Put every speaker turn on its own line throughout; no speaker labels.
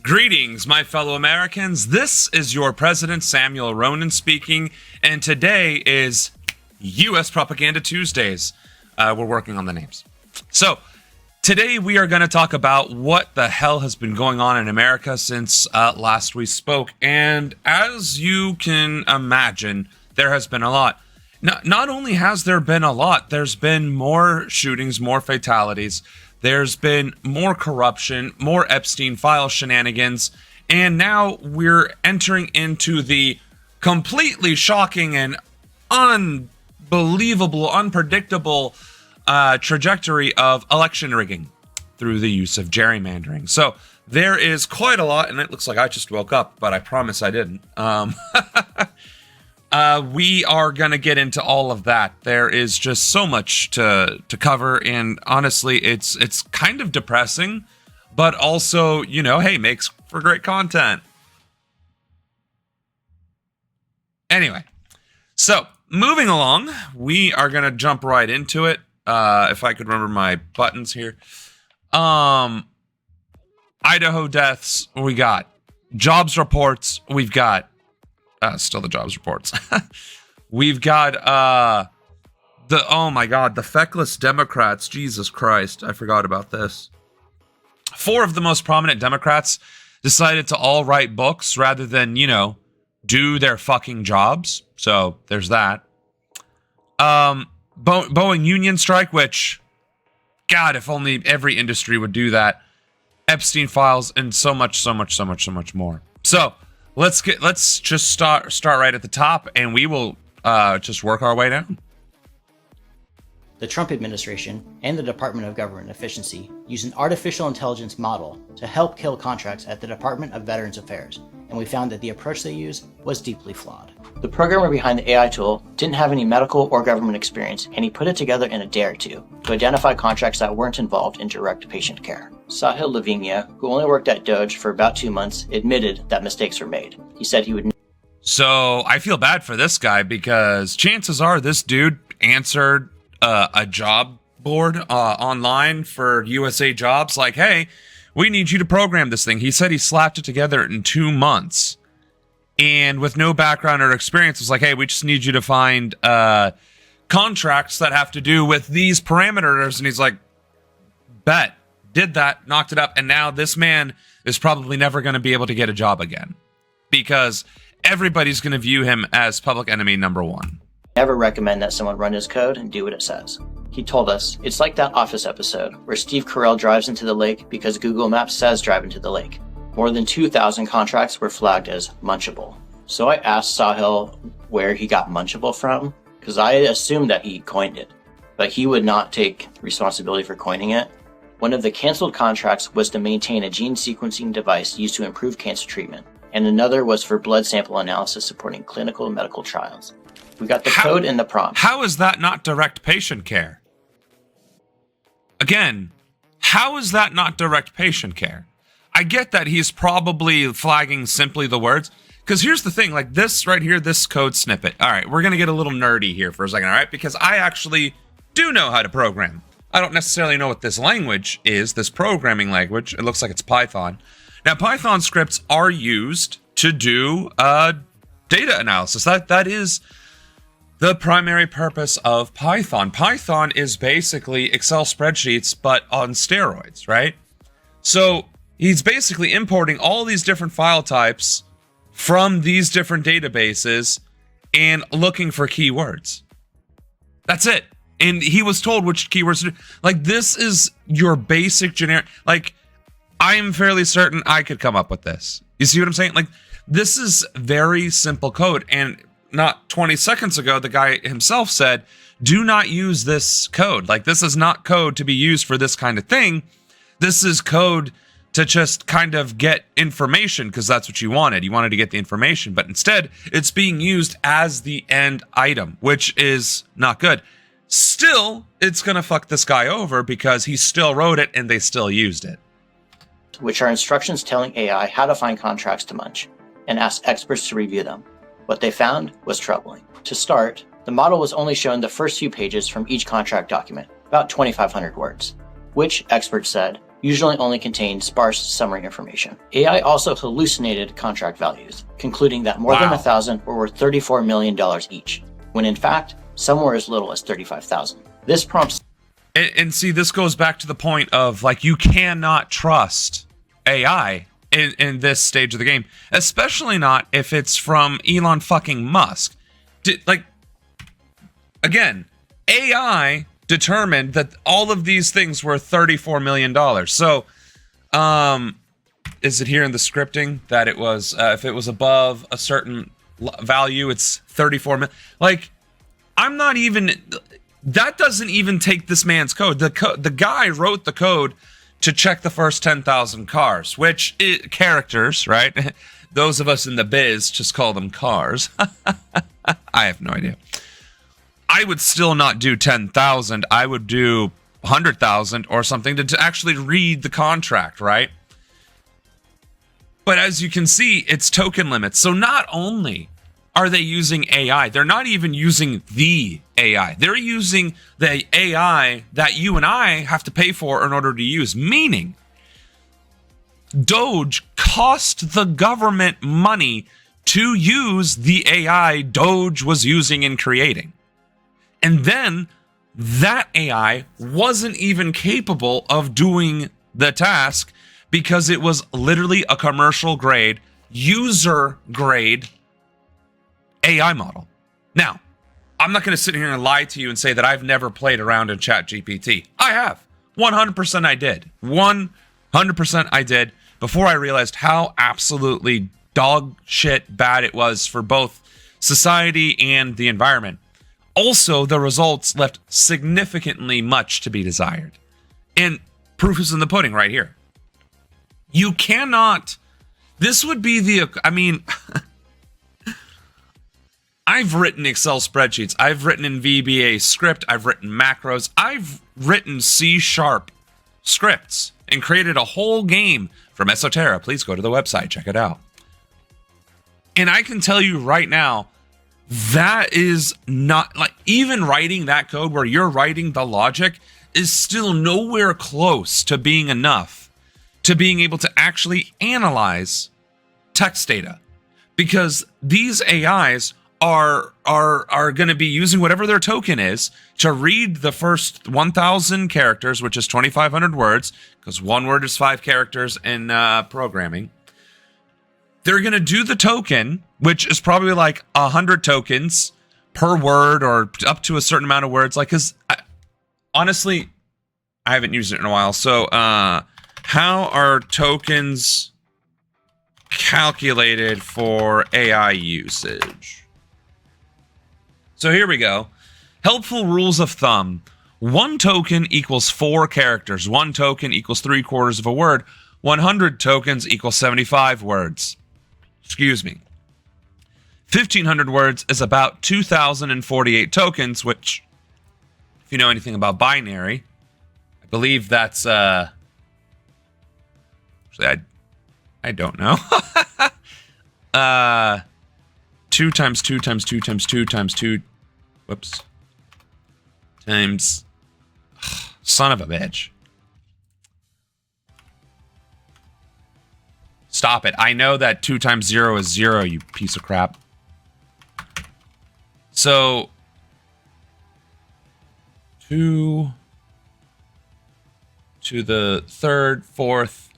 Greetings, my fellow Americans. This is your President Samuel Ronan speaking, and today is U.S. Propaganda Tuesdays. We're working on the names. So, today we are going to talk about what the hell has been going on in America since last we spoke, and as you can imagine, there has been a lot. Not only has there been a lot, there's been more shootings, more fatalities. There's been more corruption, more Epstein file shenanigans, and now we're entering into the completely shocking and unbelievable, unpredictable trajectory of election rigging through the use of gerrymandering. So there is quite a lot, and it looks like I just woke up, but I promise I didn't. We are going to get into all of that. There is just so much to cover, and honestly, it's kind of depressing, but also, you know, hey, makes for great content. Anyway, so moving along, we are going to jump right into it. If I could remember my buttons here. Idaho deaths, we got jobs reports, we've got still the jobs reports. We've got the feckless Democrats. Jesus Christ, I forgot about this. 4 of the most prominent Democrats decided to all write books rather than, you know, do their fucking jobs. So there's that. Boeing union strike, which, God, if only every industry would do that. Epstein files, and so much more. So let's just start right at the top, and we will just work our way down.
The Trump administration and the Department of Government Efficiency used an artificial intelligence model to help kill contracts at the Department of Veterans Affairs, and we found that the approach they used was deeply flawed. The programmer behind the AI tool didn't have any medical or government experience, and he put it together in a day or two to identify contracts that weren't involved in direct patient care. Sahil Lavinia, who only worked at Doge for about 2 months, admitted that mistakes were made. He said he would...
So I feel bad for this guy, because chances are this dude answered a job board online for USA Jobs like, hey, we need you to program this thing. He said he slapped it together in 2 months. And with no background or experience, was like, hey, we just need you to find contracts that have to do with these parameters. And he's like, bet. Did that, knocked it up, and now this man is probably never going to be able to get a job again, because everybody's going to view him as public enemy number 1.
Never recommend that someone run his code and do what it says. He told us, it's like that Office episode where Steve Carell drives into the lake because Google Maps says drive into the lake. More than 2,000 contracts were flagged as munchable. So I asked Sahil where he got munchable from, because I assumed that he coined it, but he would not take responsibility for coining it. One of the canceled contracts was to maintain a gene sequencing device used to improve cancer treatment, and another was for blood sample analysis supporting clinical and medical trials. We got the code in the prompt.
How is that not direct patient care? Again, how is that not direct patient care? I get that he's probably flagging simply the words, because here's the thing, like this right here, this code snippet. All right, we're going to get a little nerdy here for a second, all right? Because I actually do know how to program. I don't necessarily know what this language is, this programming language. It looks like it's Python. Now, Python scripts are used to do data analysis. That is the primary purpose of Python. Python is basically Excel spreadsheets, but on steroids, right? So he's basically importing all these different file types from these different databases and looking for keywords. That's it. And he was told which keywords to do. Like, this is your basic generic. Like, I am fairly certain I could come up with this. You see what I'm saying? Like, this is very simple code. And not 20 seconds ago, the guy himself said, do not use this code. Like, this is not code to be used for this kind of thing. This is code to just kind of get information, because that's what you wanted. You wanted to get the information. But instead, it's being used as the end item, which is not good. Still, it's going to fuck this guy over because he still wrote it and they still used it.
Which are instructions telling AI how to find contracts to munch, and ask experts to review them. What they found was troubling. To start, the model was only shown the first few pages from each contract document, about 2,500 words, which, experts said, usually only contained sparse summary information. AI also hallucinated contract values, concluding that more than 1,000 were worth $34 million each, when in fact, some were as little as 35,000. This prompts...
And see, this goes back to the point of, like, you cannot trust AI in this stage of the game, especially not if it's from Elon fucking Musk. Again, AI determined that all of these things were $34 million. So, is it here in the scripting that it was, if it was above a certain value, it's 34 million? Like, I'm not even, that doesn't even take this man's code. The guy wrote the code to check the first 10,000 cars, which characters, right? Those of us in the biz just call them cars. I have no idea. I would still not do 10,000. I would do 100,000 or something to actually read the contract, right? But as you can see, it's token limits. So not only are they using AI, they're not even using the AI. They're using the AI that you and I have to pay for in order to use. Meaning, Doge cost the government money to use the AI Doge was using and creating. And then that AI wasn't even capable of doing the task because it was literally a commercial grade, user grade AI model. Now, I'm not going to sit here and lie to you and say that I've never played around in ChatGPT. I have. 100% I did. 100% I did before I realized how absolutely dog shit bad it was for both society and the environment. Also, the results left significantly much to be desired. And proof is in the pudding right here. You cannot... This would be the... I mean... I've written Excel spreadsheets. I've written in VBA script. I've written macros. I've written C# scripts and created a whole game from Esoterra. Please go to the website. Check it out. And I can tell you right now, that is not, like, even writing that code where you're writing the logic is still nowhere close to being enough to being able to actually analyze text data, because these AIs are going to be using whatever their token is to read the first 1,000 characters, which is 2,500 words, because one word is 5 characters in programming. They're going to do the token, which is probably like 100 tokens per word or up to a certain amount of words. Like, because honestly, I haven't used it in a while. So, how are tokens calculated for AI usage? So here we go. Helpful rules of thumb. 1 token equals 4 characters. 1 token equals 3/4 of a word. 100 tokens equals 75 words. Excuse me. 1,500 words is about 2,048 tokens, which, if you know anything about binary, I believe that's, actually, I don't know. 2 times 2 times 2 times 2 times 2, whoops, times, son of a bitch. Stop it. I know that 2 times 0 is 0, you piece of crap. So, 2 to the 3rd, 4th,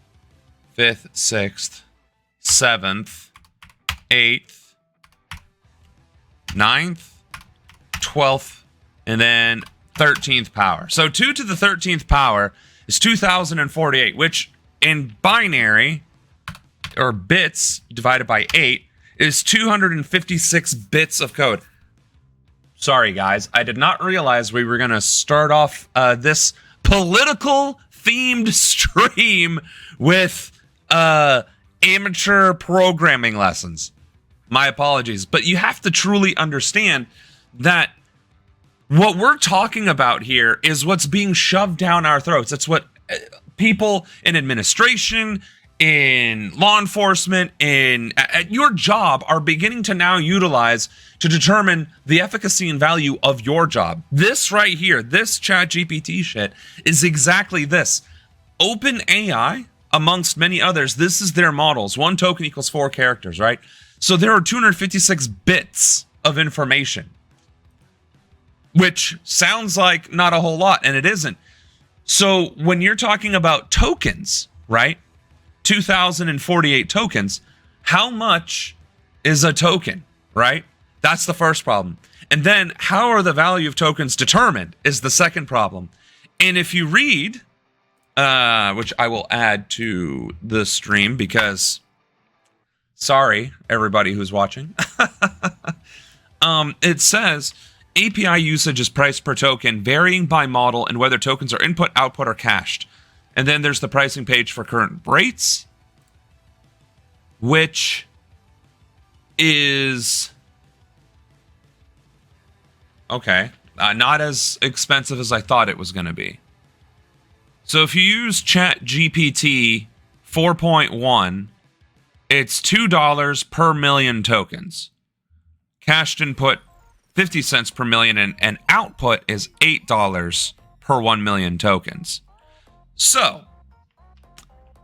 5th, 6th, 7th, 8th, 9th, 12th, and then 13th power. So 2 to the 13th power is 2,048, which in binary, or bits divided by 8, is 256 bits of code. Sorry, guys. I did not realize we were going to start off this political-themed stream with amateur programming lessons. My apologies. But you have to truly understand that what we're talking about here is what's being shoved down our throats. It's what people in administration, in law enforcement, at your job are beginning to now utilize to determine the efficacy and value of your job. This right here, this ChatGPT shit, is exactly this. OpenAI, amongst many others, this is their models. 1 token equals 4 characters, right? So there are 256 bits of information, which sounds like not a whole lot, and it isn't. So when you're talking about tokens, right? 2,048 tokens, how much is a token, right? That's the first problem. And then how are the value of tokens determined is the second problem. And if you read, which I will add to the stream because, sorry, everybody who's watching. It says, API usage is priced per token, varying by model and whether tokens are input, output, or cached. And then there's the pricing page for current rates, which is okay, not as expensive as I thought it was going to be. So if you use ChatGPT 4.1, it's $2 per million tokens. Cached input 50 cents per million, and output is $8 per 1 million tokens. So,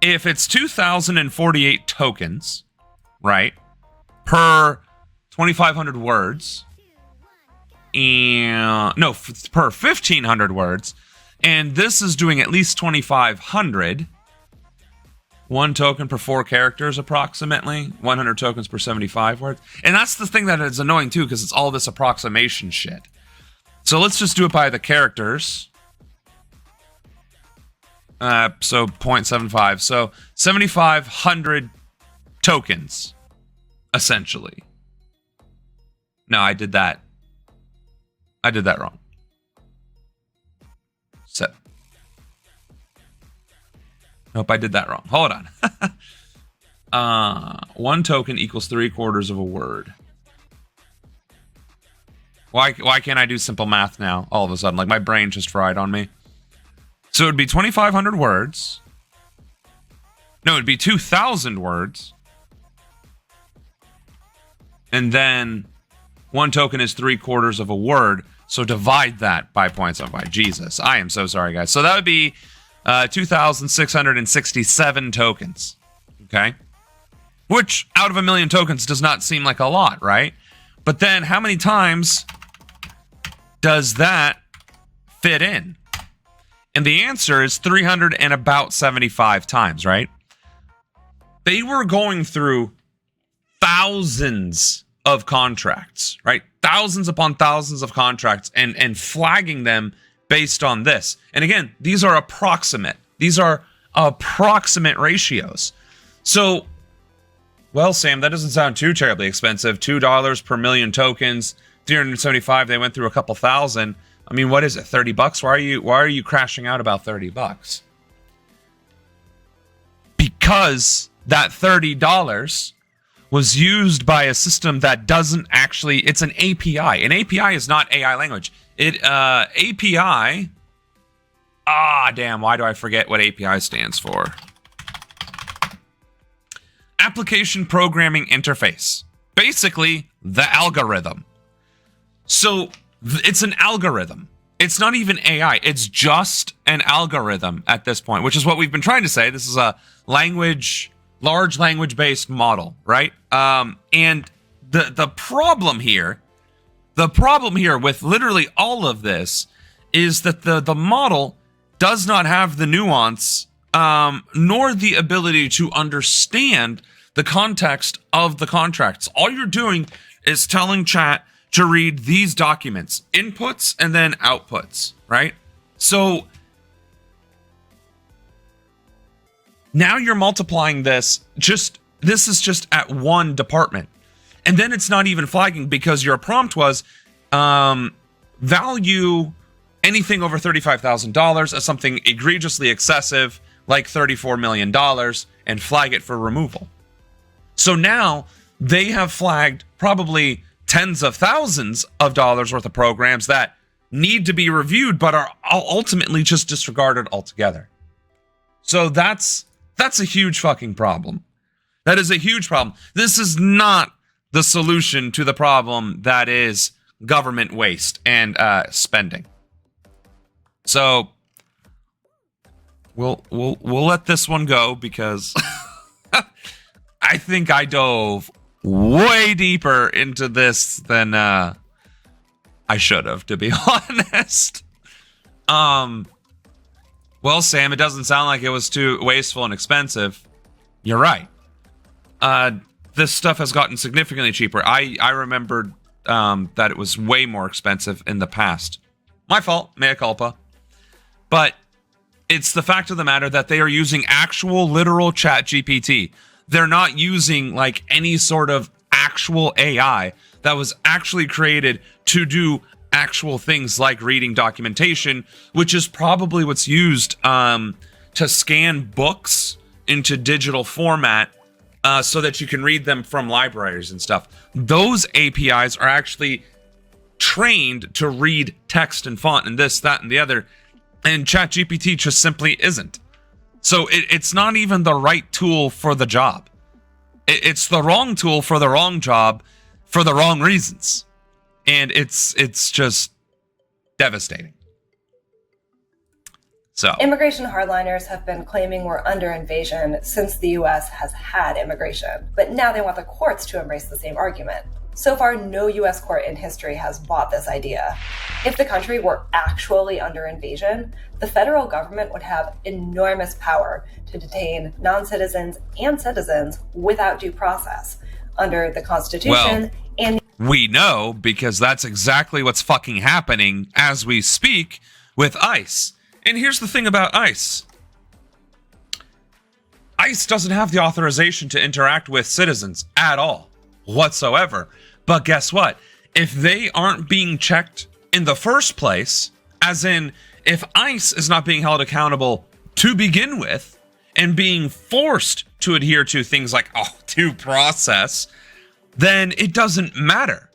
if it's 2,048 tokens, right, per 2,500 words, and no, per 1,500 words, and this is doing at least 2,500, 1 token per 4 characters approximately, 100 tokens per 75 words. And that's the thing that is annoying too, because it's all this approximation shit. So let's just do it by the characters. So 0.75. So 7,500 tokens, essentially. No, I did that wrong. So. Nope, I did that wrong. Hold on. 1 token equals 3/4 of a word. Why can't I do simple math now? All of a sudden, like my brain just fried on me. So it would be 2,500 words. No, it'd be 2,000 words. And then 1 token is 3/4 of a word. So divide that by 0.75. Jesus, I am so sorry, guys. So that would be 2,667 tokens. Okay? Which, out of 1 million tokens, does not seem like a lot, right? But then, how many times does that fit in? And the answer is 375 times, right? They were going through thousands of contracts, right? Thousands upon thousands of contracts and flagging them based on this. And again, these are approximate. These are approximate ratios. So, well, Sam, that doesn't sound too terribly expensive. $2 per million tokens, 375. They went through a couple thousand. I mean, what is it? $30? Why are you crashing out about $30? Because that $30 was used by a system that doesn't actually, it's an API. An API is not AI language. API, damn, why do I forget what API stands for? Application Programming Interface. Basically, the algorithm. So, it's an algorithm. It's not even AI. It's just an algorithm at this point, which is what we've been trying to say. This is a large language-based model, right? And the problem here with literally all of this is that the model does not have the nuance, nor the ability to understand the context of the contracts. All you're doing is telling chat to read these documents, inputs and then outputs, right? So now you're multiplying this is just at one department. And then it's not even flagging because your prompt was value anything over $35,000 as something egregiously excessive, like $34 million, and flag it for removal. So now they have flagged probably tens of thousands of dollars worth of programs that need to be reviewed but are ultimately just disregarded altogether. So that's a huge fucking problem. That is a huge problem. This is not the solution to the problem that is government waste and spending. So we'll let this one go because I think I dove way deeper into this than I should have, to be honest. Well, Sam, it doesn't sound like it was too wasteful and expensive. You're right. This stuff has gotten significantly cheaper. I remembered that it was way more expensive in the past. My fault, mea culpa. But it's the fact of the matter that they are using actual literal chat GPT. They're not using like any sort of actual AI that was actually created to do actual things like reading documentation, which is probably what's used to scan books into digital format so that you can read them from libraries and stuff. Those APIs are actually trained to read text and font and this, that, and the other, and ChatGPT just simply isn't. So it's not even the right tool for the job. It's the wrong tool for the wrong job for the wrong reasons. And it's just devastating. So
immigration hardliners have been claiming we're under invasion since the U.S. has had immigration, but now they want the courts to embrace the same argument. So far, no U.S. court in history has bought this idea. If the country were actually under invasion, the federal government would have enormous power to detain non-citizens and citizens without due process under the Constitution and
we know because that's exactly what's fucking happening as we speak with ICE. And here's the thing about ICE. ICE doesn't have the authorization to interact with citizens at all, whatsoever. But guess what? If they aren't being checked in the first place, as in, if ICE is not being held accountable to begin with, and being forced to adhere to things like due process, then it doesn't matter.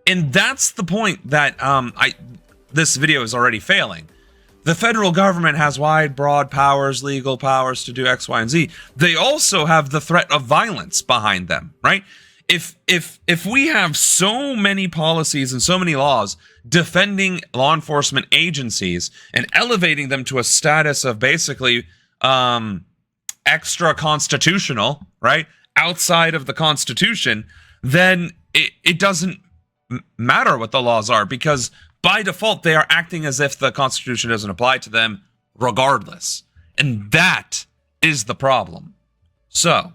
And that's the point that this video is already failing. The federal government has wide, broad powers, legal powers to do X, Y, and Z. They also have the threat of violence behind them, right? If we have so many policies and so many laws defending law enforcement agencies and elevating them to a status of basically extra constitutional, right, outside of the Constitution, then it doesn't matter what the laws are, because by default they are acting as if the Constitution doesn't apply to them regardless. And that is the problem. So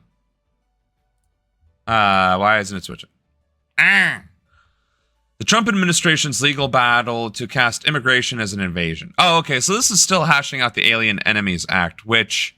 why isn't it switching? The Trump administration's legal battle to cast immigration as an invasion. Oh, okay, so this is still hashing out the Alien Enemies Act, which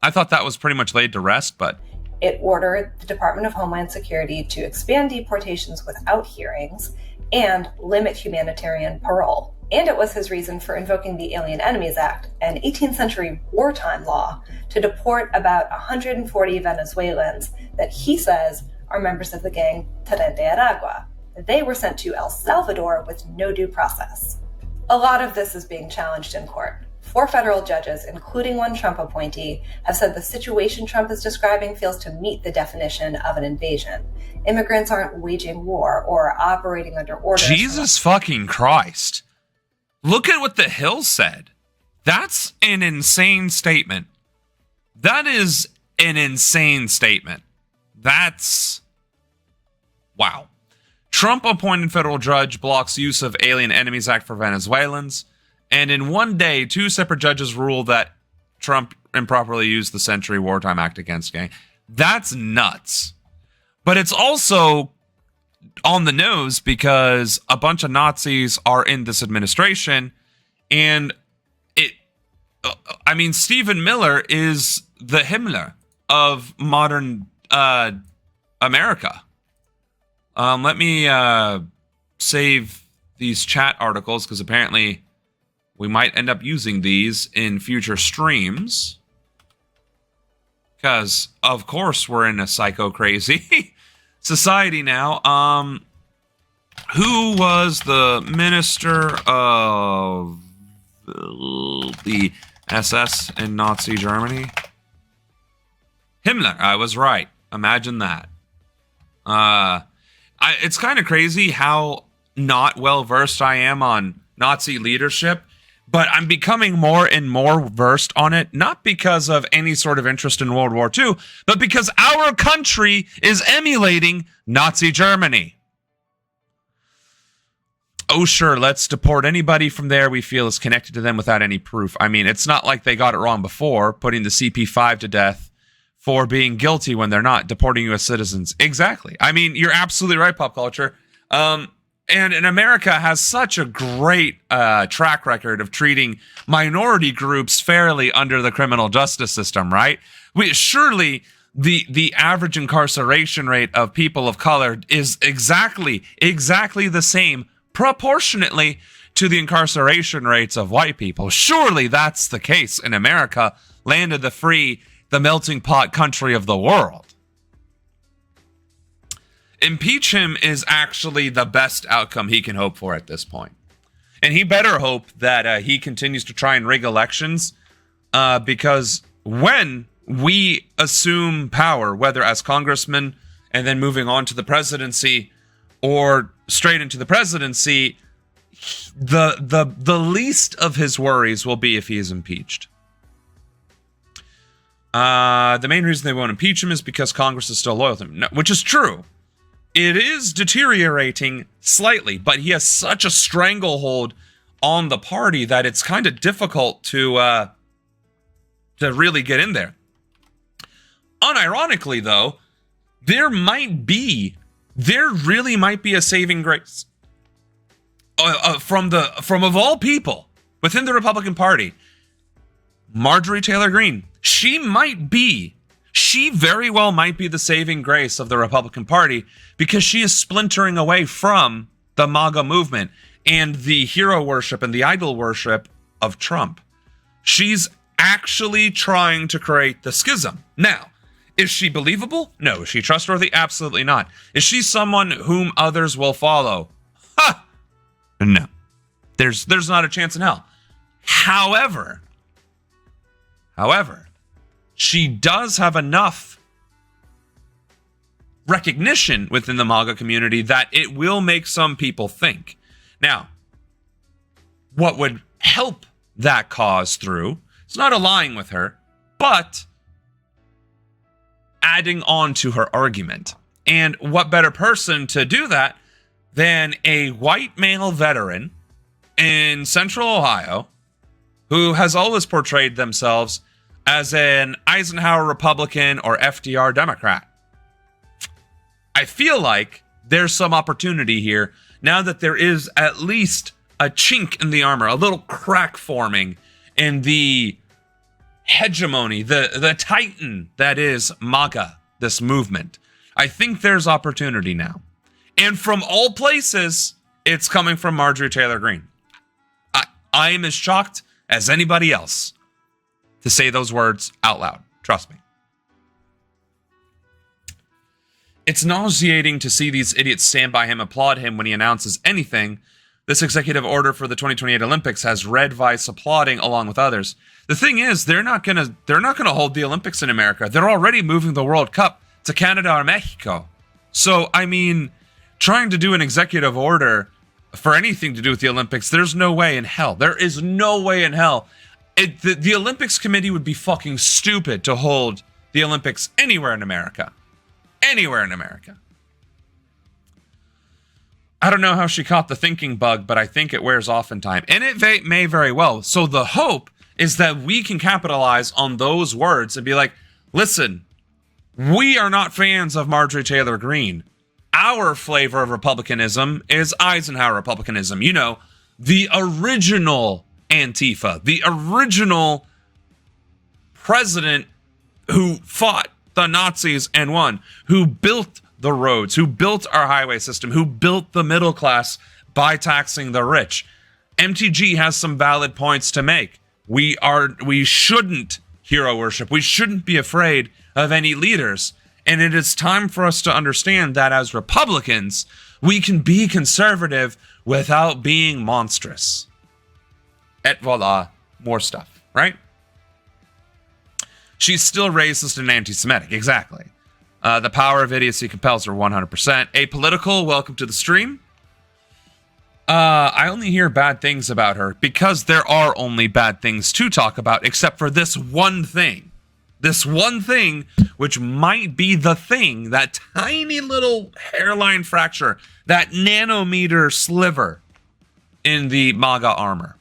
I thought that was pretty much laid to rest, but
it ordered the Department of Homeland Security to expand deportations without hearings and limit humanitarian parole. And it was his reason for invoking the Alien Enemies Act, an 18th century wartime law, to deport about 140 Venezuelans that he says are members of the gang Tren de Aragua. They were sent to El Salvador with no due process. A lot of this is being challenged in court. 4 federal judges, including one Trump appointee, have said the situation Trump is describing fails to meet the definition of an invasion. Immigrants aren't waging war or operating under orders.
Jesus fucking Christ. Look at what the Hill said. That's an insane statement. That is an insane statement. That's... wow. Trump appointed federal judge blocks use of Alien Enemies Act for Venezuelans. And in one day, 2 separate judges ruled that Trump improperly used the Century Wartime Act against gang. That's nuts. But it's also on the nose because a bunch of Nazis are in this administration, and Stephen Miller is the Himmler of modern America. Let me save these chat articles because apparently we might end up using these in future streams. Because, of course, we're in a psycho-crazy society now. Who was the minister of the SS in Nazi Germany? Himmler. I was right. Imagine that. It's kind of crazy how not well-versed I am on Nazi leadership, but I'm becoming more and more versed on it, not because of any sort of interest in World War II, but because our country is emulating Nazi Germany. Oh, sure, let's deport anybody from there we feel is connected to them without any proof. I mean, it's not like they got it wrong before, putting the CP5 to death for being guilty when they're not, deporting U.S. citizens. Exactly. I mean, you're absolutely right, pop culture. And America has such a great track record of treating minority groups fairly under the criminal justice system, right? Surely the average incarceration rate of people of color is exactly the same proportionately to the incarceration rates of white people. Surely that's the case in America, land of the free, the melting pot country of the world. Impeach him is actually the best outcome he can hope for at this point. And he better hope that he continues to try and rig elections, because when we assume power, whether as congressmen and then moving on to the presidency or straight into the presidency, the least of his worries will be if he is impeached. The main reason they won't impeach him is because Congress is still loyal to him, which is true. It is deteriorating slightly, but he has such a stranglehold on the party that it's kind of difficult to really get in there. Unironically, though, there really might be a saving grace from of all people within the Republican Party. Marjorie Taylor Greene, she very well might be the saving grace of the Republican Party, because she is splintering away from the MAGA movement and the hero worship and the idol worship of Trump. She's actually trying to create the schism. Now, is she believable? No. Is she trustworthy? Absolutely not. Is she someone whom others will follow? Ha! No. There's not a chance in hell. However, she does have enough recognition within the MAGA community that it will make some people think. Now, what would help that cause through, it's not allying with her, but adding on to her argument. And what better person to do that than a white male veteran in Central Ohio who has always portrayed themselves as an Eisenhower Republican or FDR Democrat. I feel like there's some opportunity here now that there is at least a chink in the armor, a little crack forming in the hegemony, the titan that is MAGA, this movement. I think there's opportunity now. And from all places, it's coming from Marjorie Taylor Greene. I am as shocked as anybody else to say those words out loud. Trust me. It's nauseating to see these idiots stand by him, applaud him when he announces anything. This executive order for the 2028 Olympics has Red Vice applauding along with others. The thing is, they're not gonna hold the Olympics in America. They're already moving the World Cup to Canada or Mexico. So, I mean, trying to do an executive order for anything to do with the Olympics, there's no way in hell. There is no way in hell. The Olympics committee would be fucking stupid to hold the Olympics anywhere in America. Anywhere in America. I don't know how she caught the thinking bug, but I think it wears off in time. And it may very well. So the hope is that we can capitalize on those words and be like, listen, we are not fans of Marjorie Taylor Greene. Our flavor of republicanism is Eisenhower republicanism. You know, the original Antifa, the original president who fought the Nazis and won, who built the roads, who built our highway system, who built the middle class by taxing the rich. MTG has some valid points to make. We shouldn't hero worship. We shouldn't be afraid of any leaders. And it is time for us to understand that as Republicans, we can be conservative without being monstrous. Et voila, more stuff, right? She's still racist and anti-Semitic, exactly. The power of idiocy compels her 100%. Apolitical, welcome to the stream. I only hear bad things about her because there are only bad things to talk about, except for this one thing. This one thing, which might be the thing, that tiny little hairline fracture, that nanometer sliver in the MAGA armor.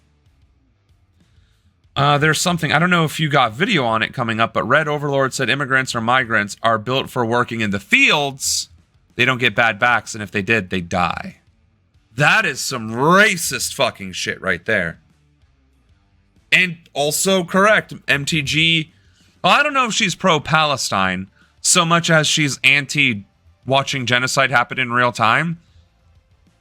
There's something, I don't know if you got video on it coming up, but Red Overlord said immigrants or migrants are built for working in the fields. They don't get bad backs, and if they did, they die. That is some racist fucking shit right there. And also correct, MTG, well, I don't know if she's pro-Palestine so much as she's anti-watching genocide happen in real time.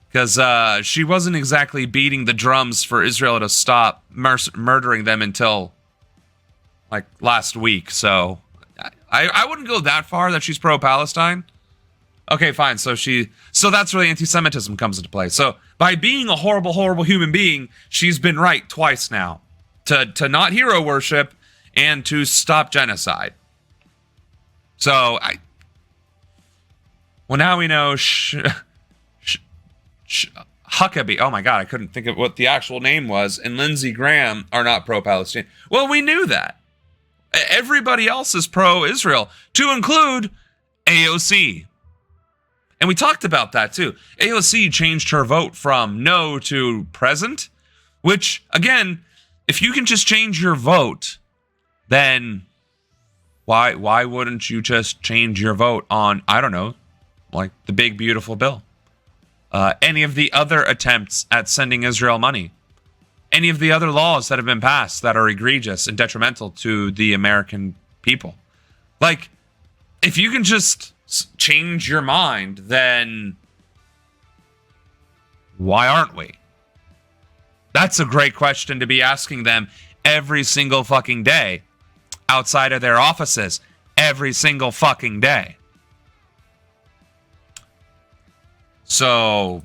Because she wasn't exactly beating the drums for Israel to stop murdering them until, like, last week. So I wouldn't go that far that she's pro-Palestine. Okay, fine. So that's where the anti-Semitism comes into play. So by being a horrible, horrible human being, she's been right twice now. To not hero worship and to stop genocide. So, well, now we know Huckabee, oh my god, I couldn't think of what the actual name was, and Lindsey Graham are not pro-Palestinian. Well, we knew that. Everybody else is pro-Israel, to include AOC. And we talked about that too. AOC changed her vote from no to present, which, again, if you can just change your vote, then why wouldn't you just change your vote on, I don't know, like the big beautiful bill? Any of the other attempts at sending Israel money? Any of the other laws that have been passed that are egregious and detrimental to the American people? Like, if you can just change your mind, then why aren't we? That's a great question to be asking them every single fucking day outside of their offices every single fucking day. So,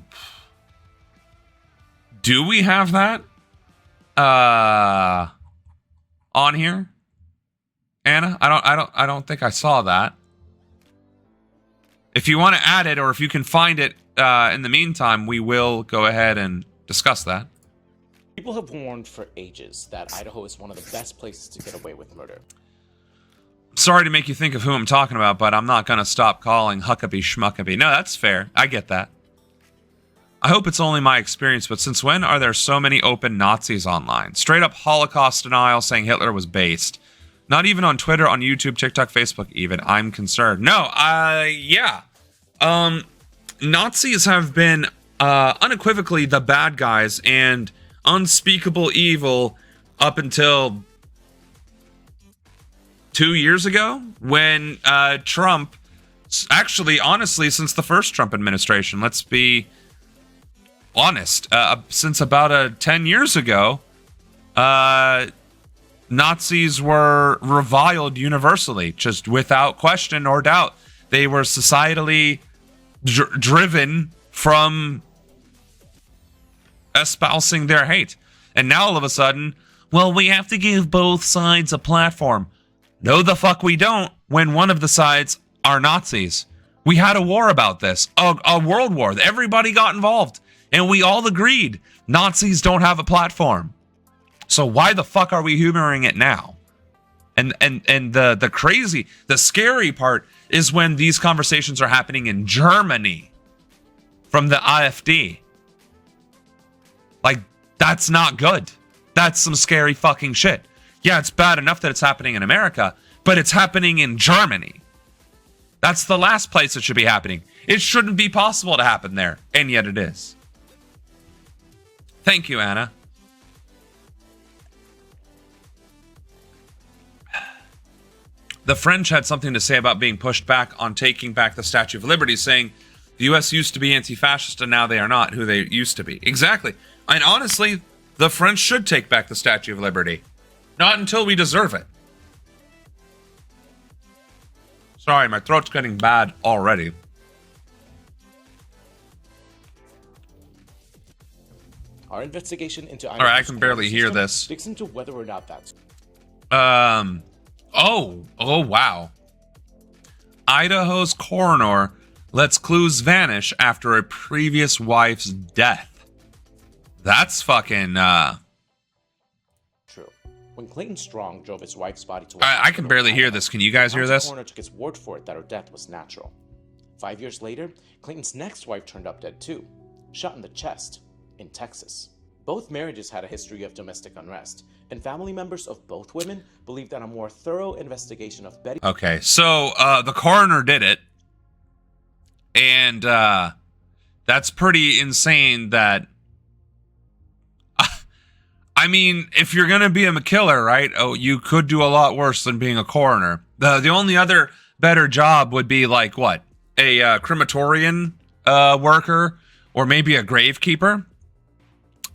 do we have that on here, Anna? I don't think I saw that. If you want to add it, or if you can find it in the meantime, we will go ahead and discuss that.
People have warned for ages that Idaho is one of the best places to get away with murder.
Sorry to make you think of who I'm talking about, but I'm not going to stop calling Huckabee Schmuckabee. No, that's fair. I get that. I hope it's only my experience, but since when are there so many open Nazis online? Straight up Holocaust denial saying Hitler was based. Not even on Twitter, on YouTube, TikTok, Facebook even. I'm concerned. No, yeah. Nazis have been unequivocally the bad guys and unspeakable evil up until 2 years ago when Trump, actually, honestly, since the first Trump administration, let's be honest, since about 10 years ago, Nazis were reviled universally, just without question or doubt. They were societally driven from espousing their hate. And now all of a sudden, well, we have to give both sides a platform. No, the fuck we don't, when one of the sides are Nazis. We had a war about this, a world war. Everybody got involved, and we all agreed Nazis don't have a platform. So why the fuck are we humoring it now? And the crazy, the scary part is when these conversations are happening in Germany from the AfD. Like, that's not good. That's some scary fucking shit. Yeah, it's bad enough that it's happening in America, but it's happening in Germany. That's the last place it should be happening. It shouldn't be possible to happen there, and yet it is. Thank you, Anna. The French had something to say about being pushed back on taking back the Statue of Liberty, saying the U.S. used to be anti-fascist and now they are not who they used to be. Exactly. And honestly, the French should take back the Statue of Liberty. Not until we deserve it. Sorry, my throat's getting bad already.
Our investigation into
All right, I can barely hear this.
digs into whether or not that's
Oh, wow. Idaho's coroner lets clues vanish after a previous wife's death. That's fucking,
True. When Clayton Strong drove his wife's body to
I can barely hear this. Can you guys hear this?
The coroner took his word for it that her death was natural. 5 years later, Clayton's next wife turned up dead too, shot in the chest in Texas. Both marriages had a history of domestic unrest, and family members of both women believe that a more thorough investigation of Betty...
Okay, so the coroner did it, and that's pretty insane that... I mean, if you're going to be a killer, right, you could do a lot worse than being a coroner. The only other better job would be, like, what? A crematorian worker, or maybe a gravekeeper.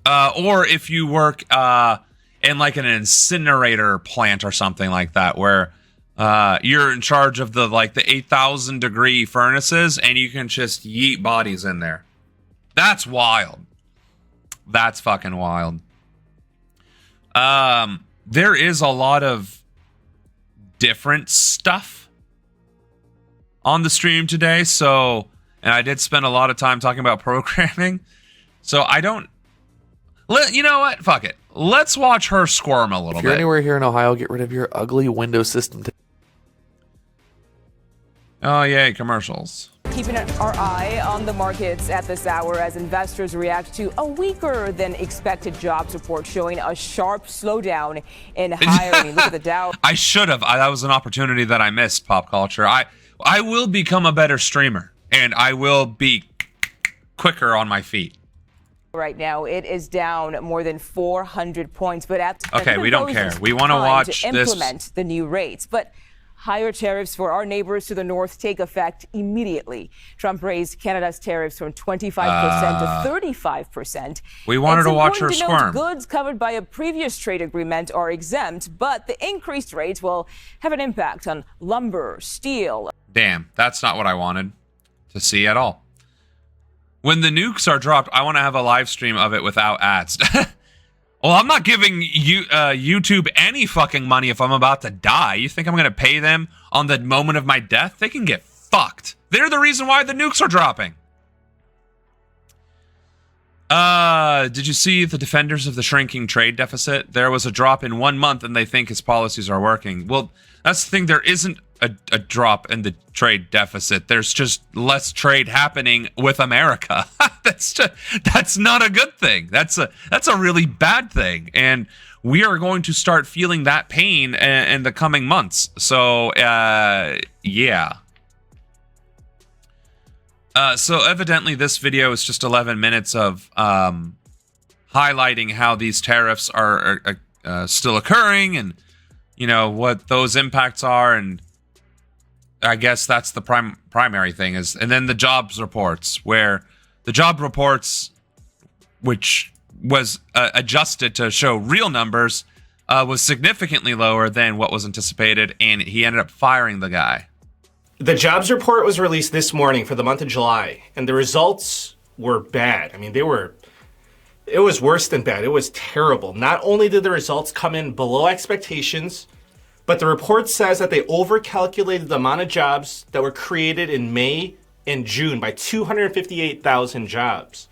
Or if you work in like an incinerator plant or something like that, where you're in charge of the 8,000 degree furnaces and you can just yeet bodies in there. That's wild. That's fucking wild. There is a lot of different stuff on the stream today, so, and I did spend a lot of time talking about programming, so I don't. You know what? Fuck it. Let's watch her squirm a little bit.
If you're anywhere here in Ohio, get rid of your ugly window system.
Oh, yay, commercials.
Keeping our eye on the markets at this hour as investors react to a weaker than expected jobs report showing a sharp slowdown in hiring. Look at the Dow.
I should have. That was an opportunity that I missed, pop culture. I will become a better streamer, and I will be quicker on my feet.
Right now, it is down more than 400 points. But
okay, we don't care. We want to watch
implement the new rates. But higher tariffs for our neighbors to the north take effect immediately. Trump raised Canada's tariffs from 25% to 35%.
We wanted to watch her squirm.
Goods covered by a previous trade agreement are exempt, but the increased rates will have an impact on lumber, steel.
Damn, that's not what I wanted to see at all. When the nukes are dropped, I want to have a live stream of it without ads. Well, I'm not giving YouTube any fucking money if I'm about to die. You think I'm going to pay them on the moment of my death? They can get fucked. They're the reason why the nukes are dropping. Did you see the defenders of the shrinking trade deficit? There was a drop in 1 month and they think his policies are working. Well, that's the thing. There isn't a drop in the trade deficit. There's just less trade happening with America. That's not a good thing. That's a really bad thing. And we are going to start feeling that pain in the coming months. So, yeah. So evidently this video is just 11 minutes of highlighting how these tariffs are still occurring and, you know, what those impacts are. And I guess that's the primary thing is, and then the jobs reports, where the job reports, which was adjusted to show real numbers, was significantly lower than what was anticipated. And he ended up firing the guy.
The jobs report was released this morning for the month of July, and the results were bad. I mean, it was worse than bad. It was terrible. Not only did the results come in below expectations, but the report says that they overcalculated the amount of jobs that were created in May and June by 258,000 jobs.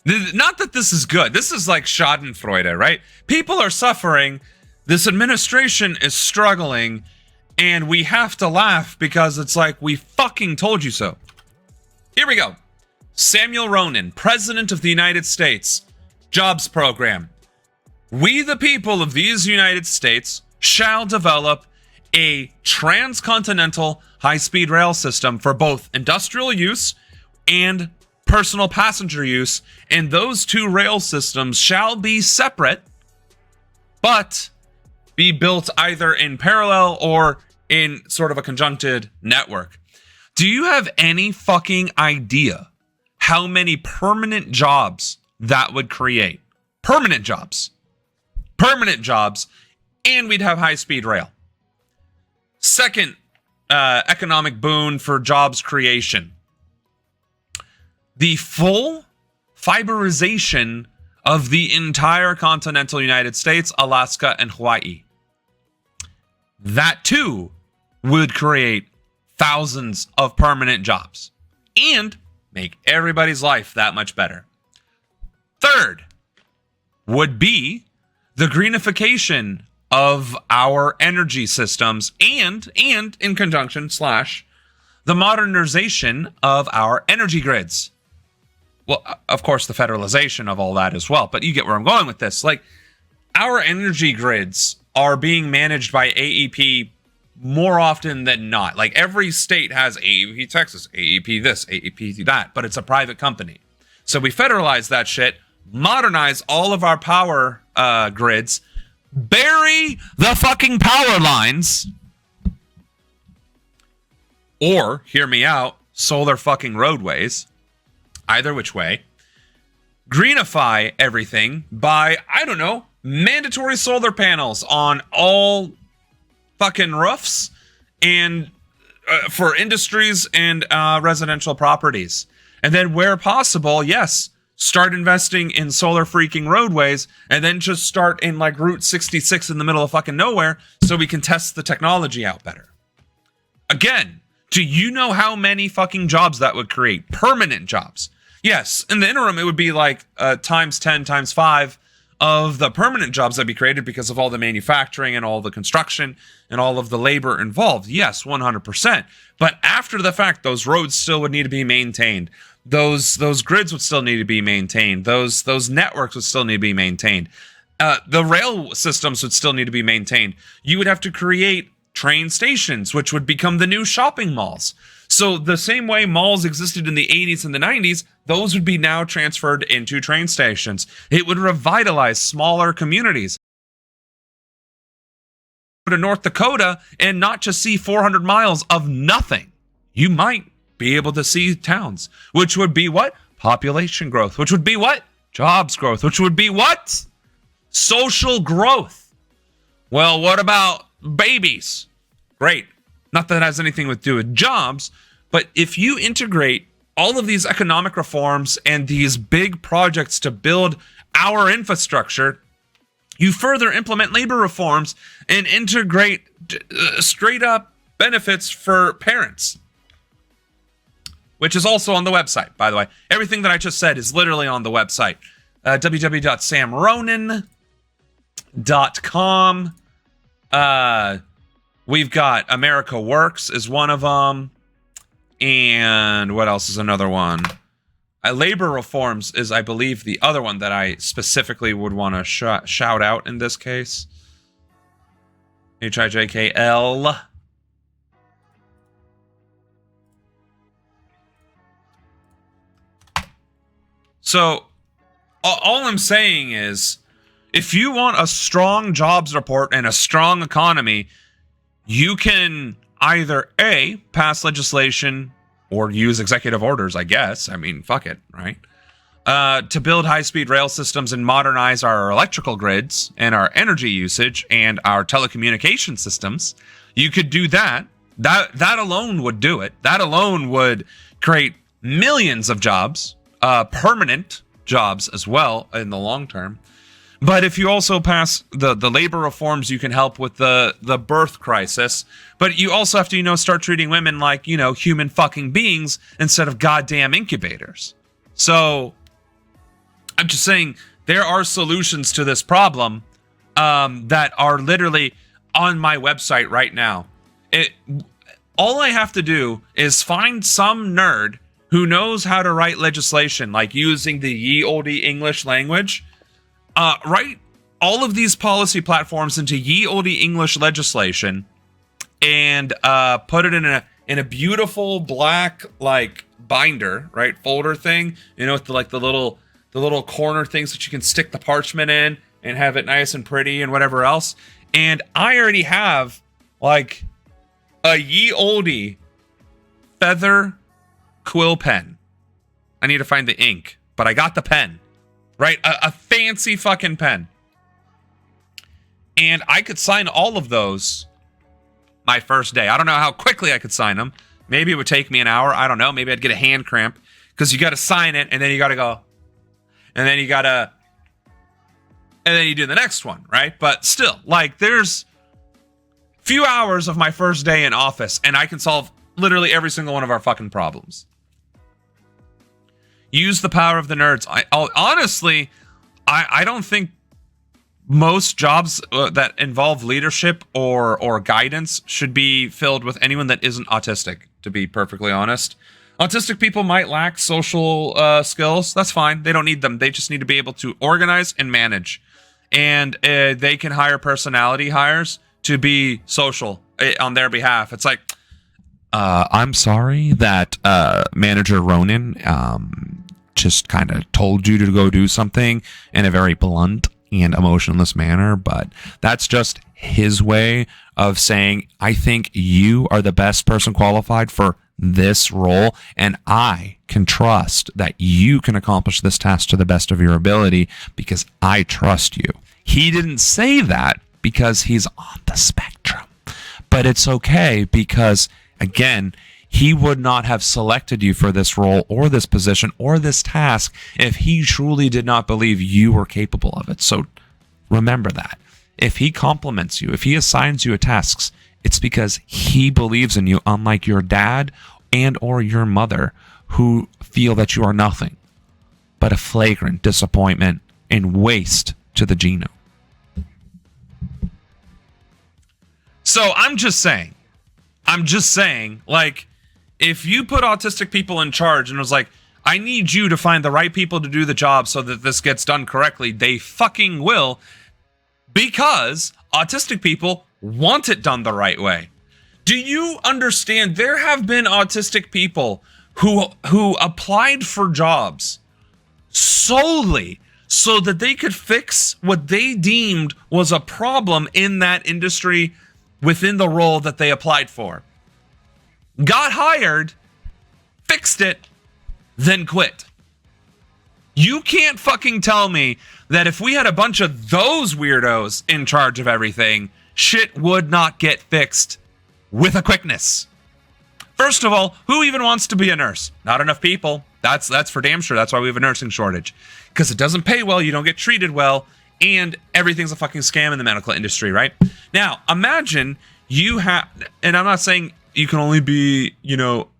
Not that this is good. This is like Schadenfreude, right? People are suffering. This administration is struggling. And we have to laugh because it's like, we fucking told you so. Here we go. Samuel Ronan, President of the United States, Jobs Program. We, the people of these United States, shall develop a transcontinental high-speed rail system for both industrial use and personal passenger use. And those two rail systems shall be separate, but be built either in parallel or in sort of a conjuncted network. Do you have any fucking idea how many permanent jobs that would create? Permanent jobs. Permanent jobs, and we'd have high-speed rail. Second economic boon for jobs creation. The full fiberization of the entire continental United States, Alaska, and Hawaii. That, too, would create thousands of permanent jobs and make everybody's life that much better. Third would be the greenification of our energy systems and in conjunction / the modernization of our energy grids. Well, of course, the federalization of all that as well, but you get where I'm going with this. Like, our energy grids are being managed by AEP more often than not. Like, every state has AEP Texas, AEP this, AEP that, but it's a private company. So we federalize that shit, modernize all of our power grids, bury the fucking power lines, or, hear me out, solar fucking roadways, either which way, greenify everything by, I don't know, mandatory solar panels on all fucking roofs and for industries and residential properties. And then where possible, yes, start investing in solar freaking roadways, and then just start in like Route 66 in the middle of fucking nowhere so we can test the technology out better. Again, do you know how many fucking jobs that would create? Permanent jobs. Yes, in the interim, it would be like times 10, times 5 of the permanent jobs that be created because of all the manufacturing and all the construction and all of the labor involved. Yes, 100%. But after the fact, those roads still would need to be maintained. Those grids would still need to be maintained. Those networks would still need to be maintained. The rail systems would still need to be maintained. You would have to create train stations, which would become the new shopping malls. So the same way malls existed in the 80s and the 90s, those would be now transferred into train stations. It would revitalize smaller communities. Go to North Dakota and not just see 400 miles of nothing. You might be able to see towns, which would be what? Population growth, which would be what? Jobs growth, which would be what? Social growth. Well, what about babies? Great. Not that it has anything to do with jobs, but if you integrate all of these economic reforms and these big projects to build our infrastructure, you further implement labor reforms and integrate straight up benefits for parents, which is also on the website, by the way. Everything that I just said is literally on the website. www.samronan.com. We've got America Works is one of them. And what else is another one? Labor reforms is, I believe, the other one that I specifically would want to shout out in this case. HIJKL. So, all I'm saying is, if you want a strong jobs report and a strong economy, you can either A, pass legislation or use executive orders, I guess. I mean, fuck it, right? To build high-speed rail systems and modernize our electrical grids and our energy usage and our telecommunication systems. You could do that. That alone would do it. That alone would create millions of jobs, permanent jobs as well in the long term. But if you also pass the labor reforms, you can help with the birth crisis. But you also have to, start treating women like, human fucking beings instead of goddamn incubators. So I'm just saying there are solutions to this problem that are literally on my website right now. All I have to do is find some nerd who knows how to write legislation, like using the ye olde English language. Write all of these policy platforms into ye olde English legislation and put it in a beautiful black binder, right, folder thing, with the little corner things that you can stick the parchment in and have it nice and pretty and whatever else. And I already have a ye olde feather quill pen. I need to find the ink, but I got the pen. Right? A fancy fucking pen. And I could sign all of those my first day. I don't know how quickly I could sign them. Maybe it would take me an hour. I don't know. Maybe I'd get a hand cramp. Because you got to sign it, and then you got to go. And then you got to... And then you do the next one, right? But still, there's few hours of my first day in office, and I can solve literally every single one of our fucking problems. use the power of the nerds. Honestly, I don't think most jobs that involve leadership or guidance should be filled with anyone that isn't autistic, to be perfectly honest. Autistic people might lack social skills. That's fine. They don't need them. They just need to be able to organize and manage. And they can hire personality hires to be social on their behalf. It's like, I'm sorry that manager Ronan just kind of told you to go do something in a very blunt and emotionless manner, but that's just his way of saying, I think you are the best person qualified for this role, and I can trust that you can accomplish this task to the best of your ability because I trust you. He didn't say that because he's on the spectrum, but it's okay because, again, he would not have selected you for this role or this position or this task if he truly did not believe you were capable of it. So remember that. If he compliments you, if he assigns you tasks, it's because he believes in you, unlike your dad and or your mother who feel that you are nothing but a flagrant disappointment and waste to the genome. So I'm just saying, like, if you put autistic people in charge and was like, I need you to find the right people to do the job so that this gets done correctly, they fucking will, because autistic people want it done the right way. Do you understand? There have been autistic people who applied for jobs solely so that they could fix what they deemed was a problem in that industry within the role that they applied for. Got hired, fixed it, then quit. You can't fucking tell me that if we had a bunch of those weirdos in charge of everything, shit would not get fixed with a quickness. First of all, who even wants to be a nurse? Not enough people. That's for damn sure. That's why we have a nursing shortage. Because it doesn't pay well, you don't get treated well, and everything's a fucking scam in the medical industry, right? Now, imagine you have, and I'm not saying you can only be,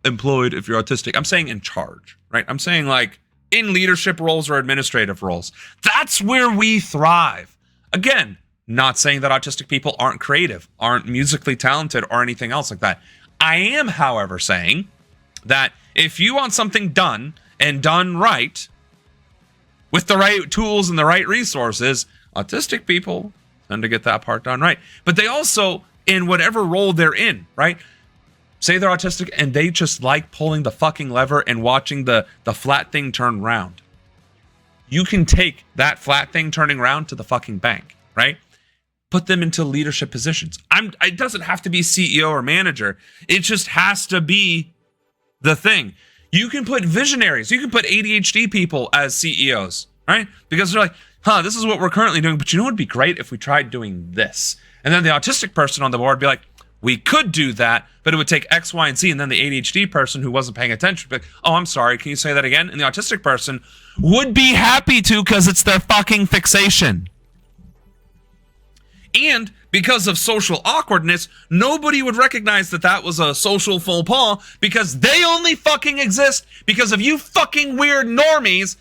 employed if you're autistic. I'm saying in charge, right? I'm saying like in leadership roles or administrative roles. That's where we thrive. Again, not saying that autistic people aren't creative, aren't musically talented or anything else like that. I am, however, saying that if you want something done and done right with the right tools and the right resources, autistic people tend to get that part done right. But they also, in whatever role they're in, right? Say they're autistic and they just like pulling the fucking lever and watching the flat thing turn round. You can take that flat thing turning round to the fucking bank, right? Put them into leadership positions. It doesn't have to be CEO or manager. It just has to be the thing. You can put visionaries. You can put ADHD people as CEOs, right? Because they're like, this is what we're currently doing, but you know what would be great if we tried doing this? And then the autistic person on the board would be like, we could do that, but it would take X, Y, and Z. And then the ADHD person who wasn't paying attention would be like, oh, I'm sorry, can you say that again? And the autistic person would be happy to because it's their fucking fixation. And because of social awkwardness, nobody would recognize that that was a social faux pas because they only fucking exist because of you fucking weird normies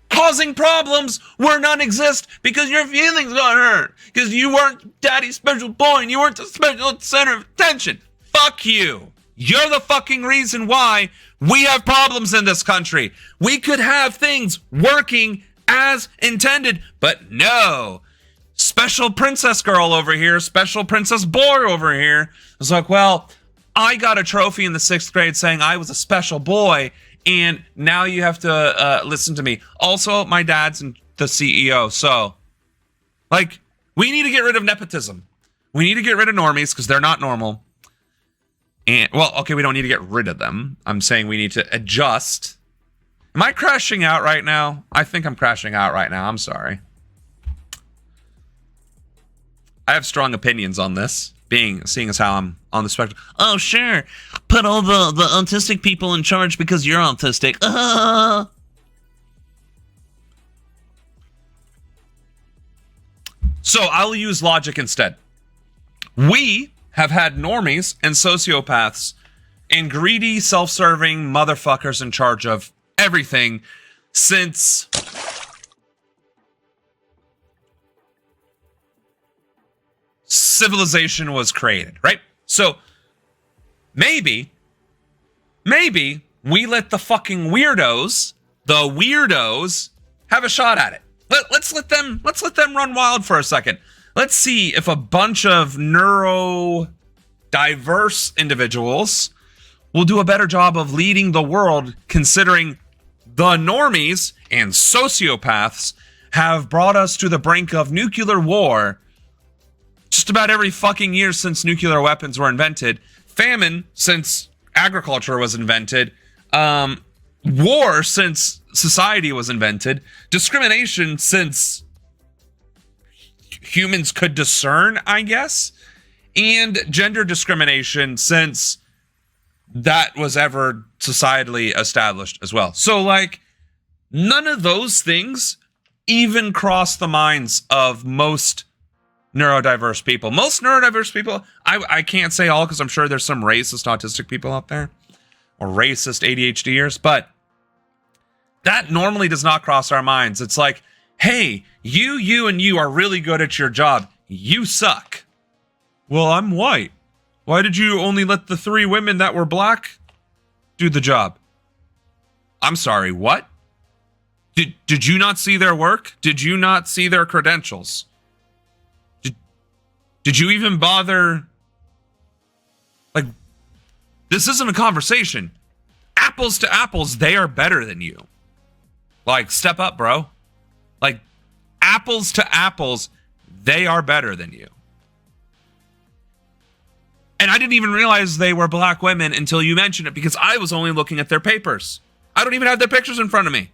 causing problems where none exist because your feelings got hurt because you weren't daddy's special boy and you weren't the special center of attention. Fuck you. You're the fucking reason why we have problems in this country. We could have things working as intended, but no. Special princess girl over here, special princess boy over here. It's like, well, I got a trophy in the 6th grade saying I was a special boy, and now you have to listen to me. Also, my dad's the CEO, so, like, we need to get rid of nepotism. We need to get rid of normies, because they're not normal. And, well, okay, we don't need to get rid of them. I'm saying we need to adjust. Am I crashing out right now? I think I'm crashing out right now. I'm sorry. I have strong opinions on this, seeing as how I'm on the spectrum. Oh, sure. Put all the autistic people in charge because you're autistic. So I'll use logic instead. We have had normies and sociopaths and greedy, self-serving motherfuckers in charge of everything since civilization was created, right? So maybe we let the fucking weirdos, have a shot at it. Let's let them run wild for a second. Let's see if a bunch of neurodiverse individuals will do a better job of leading the world, considering the normies and sociopaths have brought us to the brink of nuclear war just about every fucking year since nuclear weapons were invented, famine since agriculture was invented, war since society was invented, discrimination since humans could discern, I guess, and gender discrimination since that was ever societally established as well. So, like, none of those things even cross the minds of most neurodiverse people. Most neurodiverse people, I can't say all because I'm sure there's some racist autistic people out there or racist ADHDers, but that normally does not cross our minds. It's like, hey, you and you are really good at your job. You suck. Well, I'm white. Why did you only let the 3 women that were black do the job? I'm sorry, what? Did you not see their work? Did you not see their credentials? Did you even bother? Like, this isn't a conversation. Apples to apples, they are better than you. Like, step up, bro. Like, apples to apples, they are better than you. And I didn't even realize they were black women until you mentioned it, because I was only looking at their papers. I don't even have their pictures in front of me.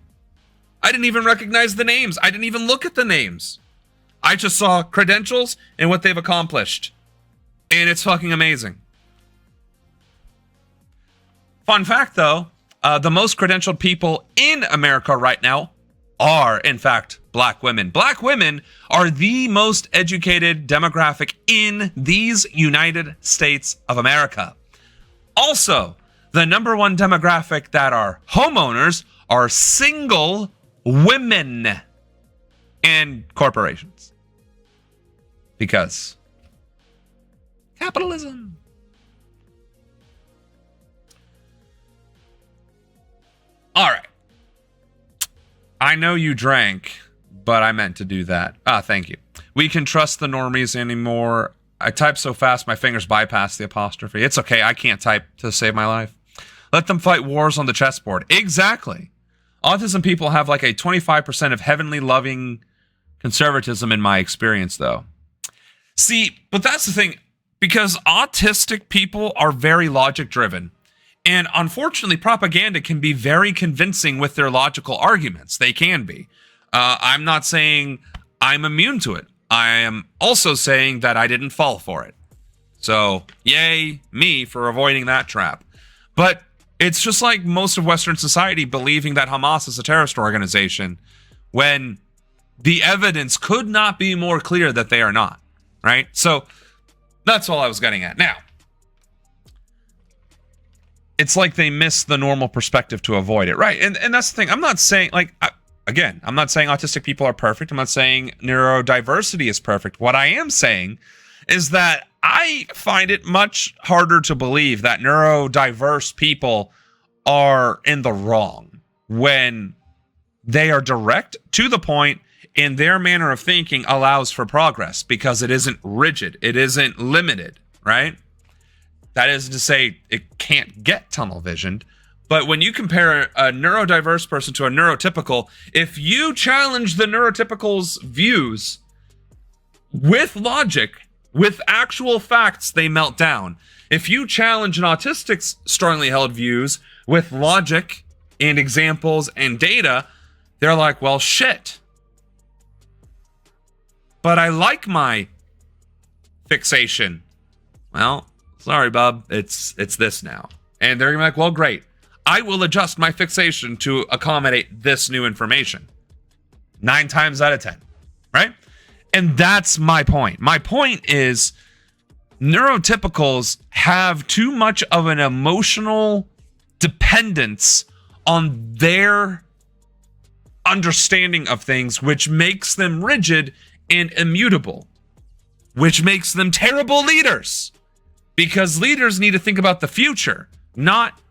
I didn't even recognize the names. I didn't even look at the names. I just saw credentials and what they've accomplished. And it's fucking amazing. Fun fact, though, the most credentialed people in America right now are, in fact, black women. Black women are the most educated demographic in these United States of America. Also, the number one demographic that are homeowners are single women and corporations. Because capitalism. All right. I know you drank, but I meant to do that. Thank you. We can trust the normies anymore. I type so fast my fingers bypass the apostrophe. It's okay. I can't type to save my life. Let them fight wars on the chessboard. Exactly. Autism people have like a 25% of heavenly loving conservatism in my experience, though. See, but that's the thing, because autistic people are very logic driven. And unfortunately, propaganda can be very convincing with their logical arguments. They can be. I'm not saying I'm immune to it. I am also saying that I didn't fall for it. So, yay, me for avoiding that trap. But it's just like most of Western society believing that Hamas is a terrorist organization when the evidence could not be more clear that they are not. Right? So that's all I was getting at. Now, it's like they miss the normal perspective to avoid it. Right? And that's the thing. I'm not saying, like, again, I'm not saying autistic people are perfect. I'm not saying neurodiversity is perfect. What I am saying is that I find it much harder to believe that neurodiverse people are in the wrong when they are direct, to the point, and their manner of thinking allows for progress because it isn't rigid. It isn't limited, right? That is to say, it can't get tunnel visioned. But when you compare a neurodiverse person to a neurotypical, if you challenge the neurotypical's views with logic, with actual facts, they melt down. If you challenge an autistic's strongly held views with logic and examples and data, they're like, well, shit. But I like my fixation. Well, sorry, bub. It's this now. And they're gonna be like, well, great. I will adjust my fixation to accommodate this new information. 9 times out of 10, right? And that's my point. My point is neurotypicals have too much of an emotional dependence on their understanding of things, which makes them rigid and immutable, which makes them terrible leaders, because leaders need to think about the future, not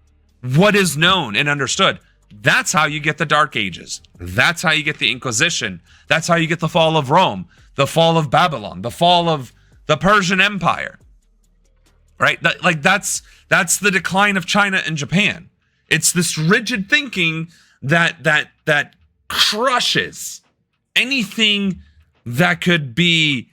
what is known and understood. That's how you get the Dark Ages. That's how you get the Inquisition. That's how you get the fall of Rome, the fall of Babylon, the fall of the Persian Empire. Right? That's the decline of China and Japan. It's this rigid thinking that crushes anything that could be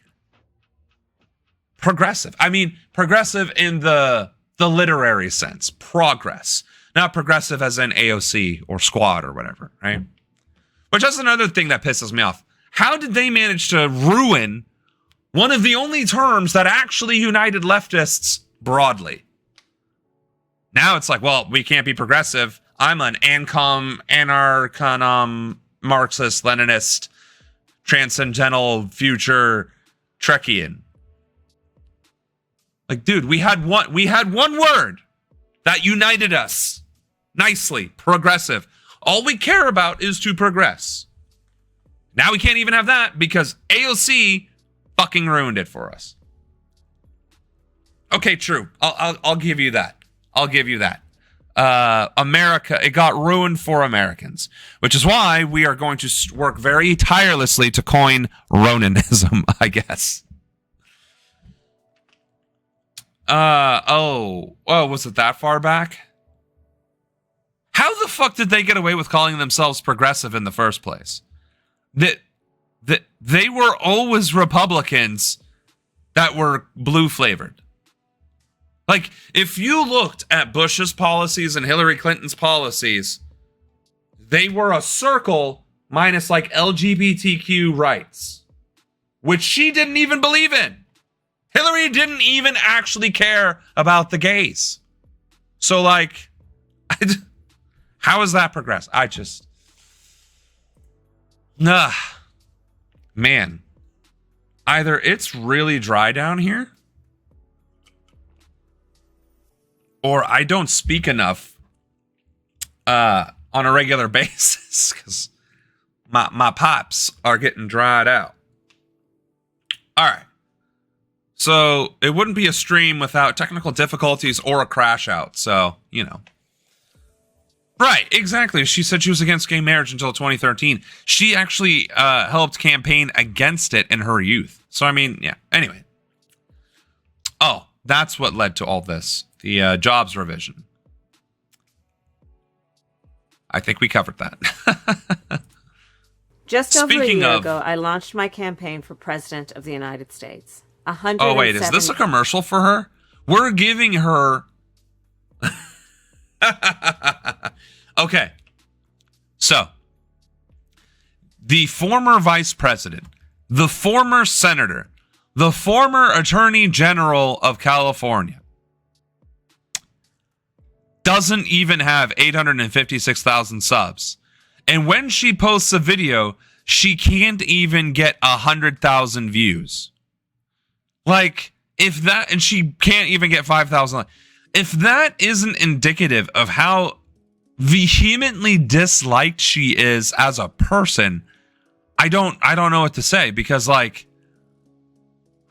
progressive. I mean, progressive in the literary sense, progress. Not progressive as in AOC or squad or whatever, right? Which is another thing that pisses me off. How did they manage to ruin one of the only terms that actually united leftists broadly? Now it's like, well, we can't be progressive. I'm an anarchanom, Marxist, Leninist, transcendental future Trekkian. Like, dude, we had one word that united us nicely, progressive. All we care about is to progress. Now we can't even have that because AOC fucking ruined it for us. Okay, true. I'll give you that. I'll give you that. America, it got ruined for Americans, which is why we are going to work very tirelessly to coin Ronanism, I guess. Was it that far back? How the fuck did they get away with calling themselves progressive in the first place? That they were always Republicans that were blue flavored. Like, if you looked at Bush's policies and Hillary Clinton's policies, they were a circle minus like LGBTQ rights, which she didn't even believe in. Hillary didn't even actually care about the gays. So, like, how is that progress? Man, either it's really dry down here, or I don't speak enough on a regular basis because my pipes are getting dried out. All right. So it wouldn't be a stream without technical difficulties or a crash out. So, you know. Right, exactly. She said she was against gay marriage until 2013. She actually helped campaign against it in her youth. So, I mean, yeah. Anyway. Oh, that's what led to all this. The jobs revision. I think we covered that.
Just over a year ago, I launched my campaign for President of the United States.
Oh, wait, is this a commercial for her? We're giving her... Okay. So, the former vice president, the former senator, the former attorney general of California doesn't even have 856,000 subs. And when she posts a video, she can't even get 100,000 views. Like, if that, and she can't even get 5,000. If that isn't indicative of how vehemently disliked she is as a person, I don't know what to say, because, like,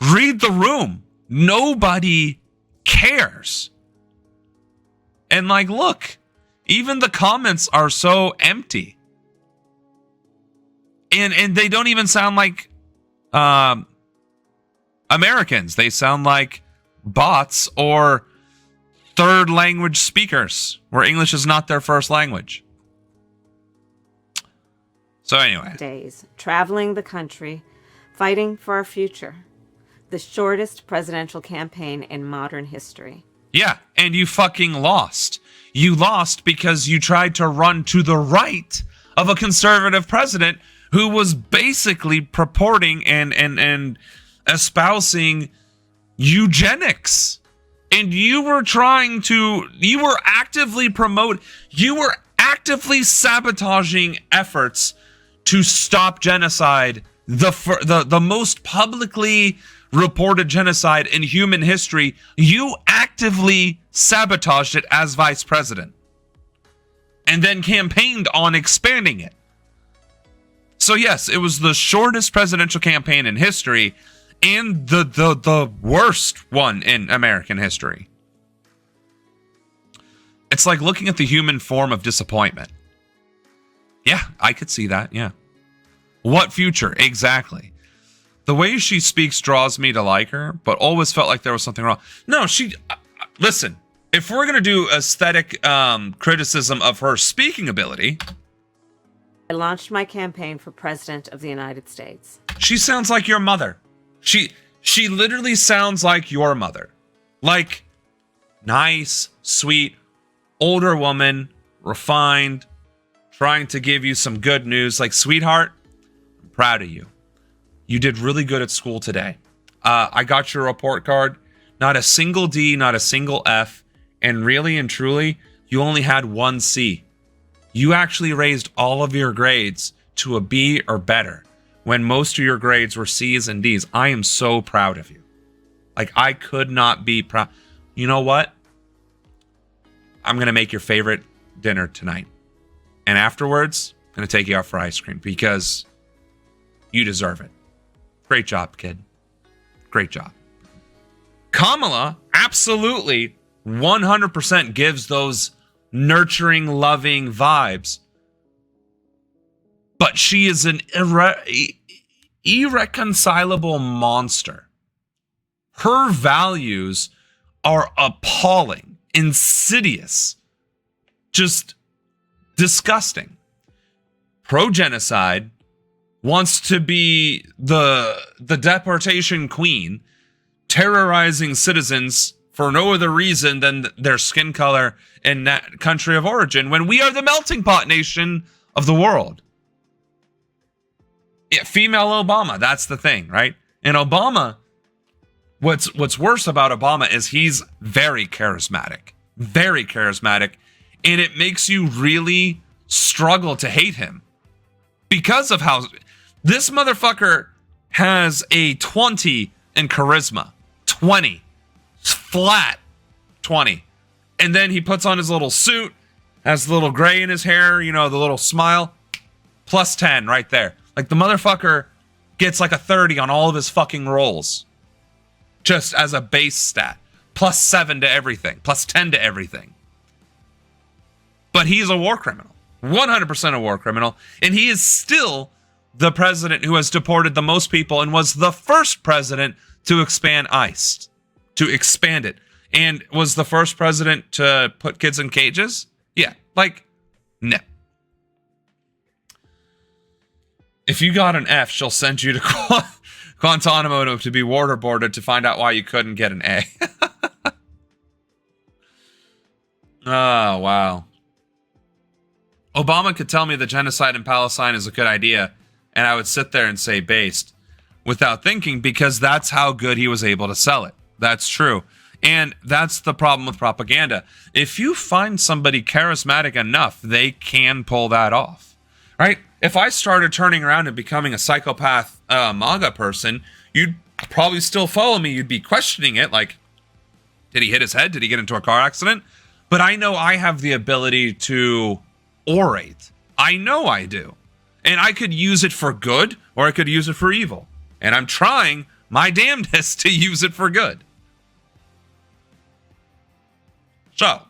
read the room. Nobody cares. And, like, look, even the comments are so empty. And they don't even sound like Americans. They sound like bots or third language speakers where English is not their first language. So anyway.
Days, traveling the country, fighting for our future. The shortest presidential campaign in modern history.
Yeah, and you fucking lost. You lost because you tried to run to the right of a conservative president who was basically purporting and espousing eugenics. And you were actively sabotaging efforts to stop genocide, the most publicly reported genocide in human history. You actively sabotaged it as vice president. and then campaigned on expanding it. So yes, it was the shortest presidential campaign in history and the worst one in American history. It's like looking at the human form of disappointment. Yeah, I could see that, yeah. What future? Exactly. The way she speaks draws me to like her, but always felt like there was something wrong. No, listen, if we're going to do aesthetic criticism of her speaking ability,
I launched my campaign for President of the United States.
she sounds like your mother. She literally sounds like your mother. Like, nice, sweet, older woman, refined, trying to give you some good news. Like, sweetheart, I'm proud of you. You did really good at school today. I got your report card. Not a single D, not a single F. And really and truly, you only had one C. You actually raised all of your grades to a B or better when most of your grades were C's and D's. I am so proud of you. Like, I could not be proud. You know what? I'm going to make your favorite dinner tonight. And afterwards, I'm going to take you out for ice cream because you deserve it. Great job, kid. Great job. Kamala absolutely 100% gives those nurturing, loving vibes. But she is an irreconcilable monster. Her values are appalling, insidious, just disgusting. Pro-genocide, wants to be the deportation queen, terrorizing citizens for no other reason than their skin color and country of origin, when we are the melting pot nation of the world. Yeah, female Obama, that's the thing, right? And Obama, what's worse about Obama is he's very charismatic, and it makes you really struggle to hate him because of how this motherfucker has a 20 in charisma. 20. Flat 20. And then he puts on his little suit, has the little gray in his hair, you know, the little smile. Plus 10 right there. Like, the motherfucker gets like a 30 on all of his fucking rolls. Just as a base stat. Plus 7 to everything. Plus 10 to everything. But he's a war criminal. 100% a war criminal. And he is still the president who has deported the most people and was the first president to expand ICE. To expand it. And was the first president to put kids in cages? Yeah. Like, no. If you got an F, she'll send you to Guantanamo to be waterboarded to find out why you couldn't get an A. Oh, wow. Obama could tell me the genocide in Palestine is a good idea, and I would sit there and say based without thinking, because that's how good he was able to sell it. That's true. And that's the problem with propaganda. If you find somebody charismatic enough, they can pull that off, right? If I started turning around and becoming a psychopath MAGA person, you'd probably still follow me. You'd be questioning it, like, did he hit his head? Did he get into a car accident? But I know I have the ability to orate. I know I do. And I could use it for good, or I could use it for evil. And I'm trying my damnedest to use it for good. So,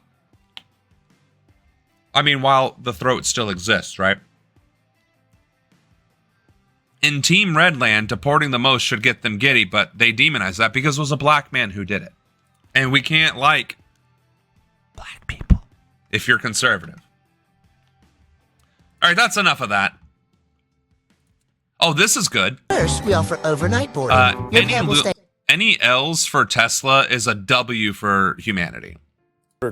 I mean, while the throat still exists, right? In Team Redland, deporting the most should get them giddy, but they demonize that because it was a black man who did it. And we can't like black people if you're conservative. All right, that's enough of that. Oh, this is good.
First, we offer overnight boarding. Your cab will stay.
Any L's for Tesla is a W for humanity.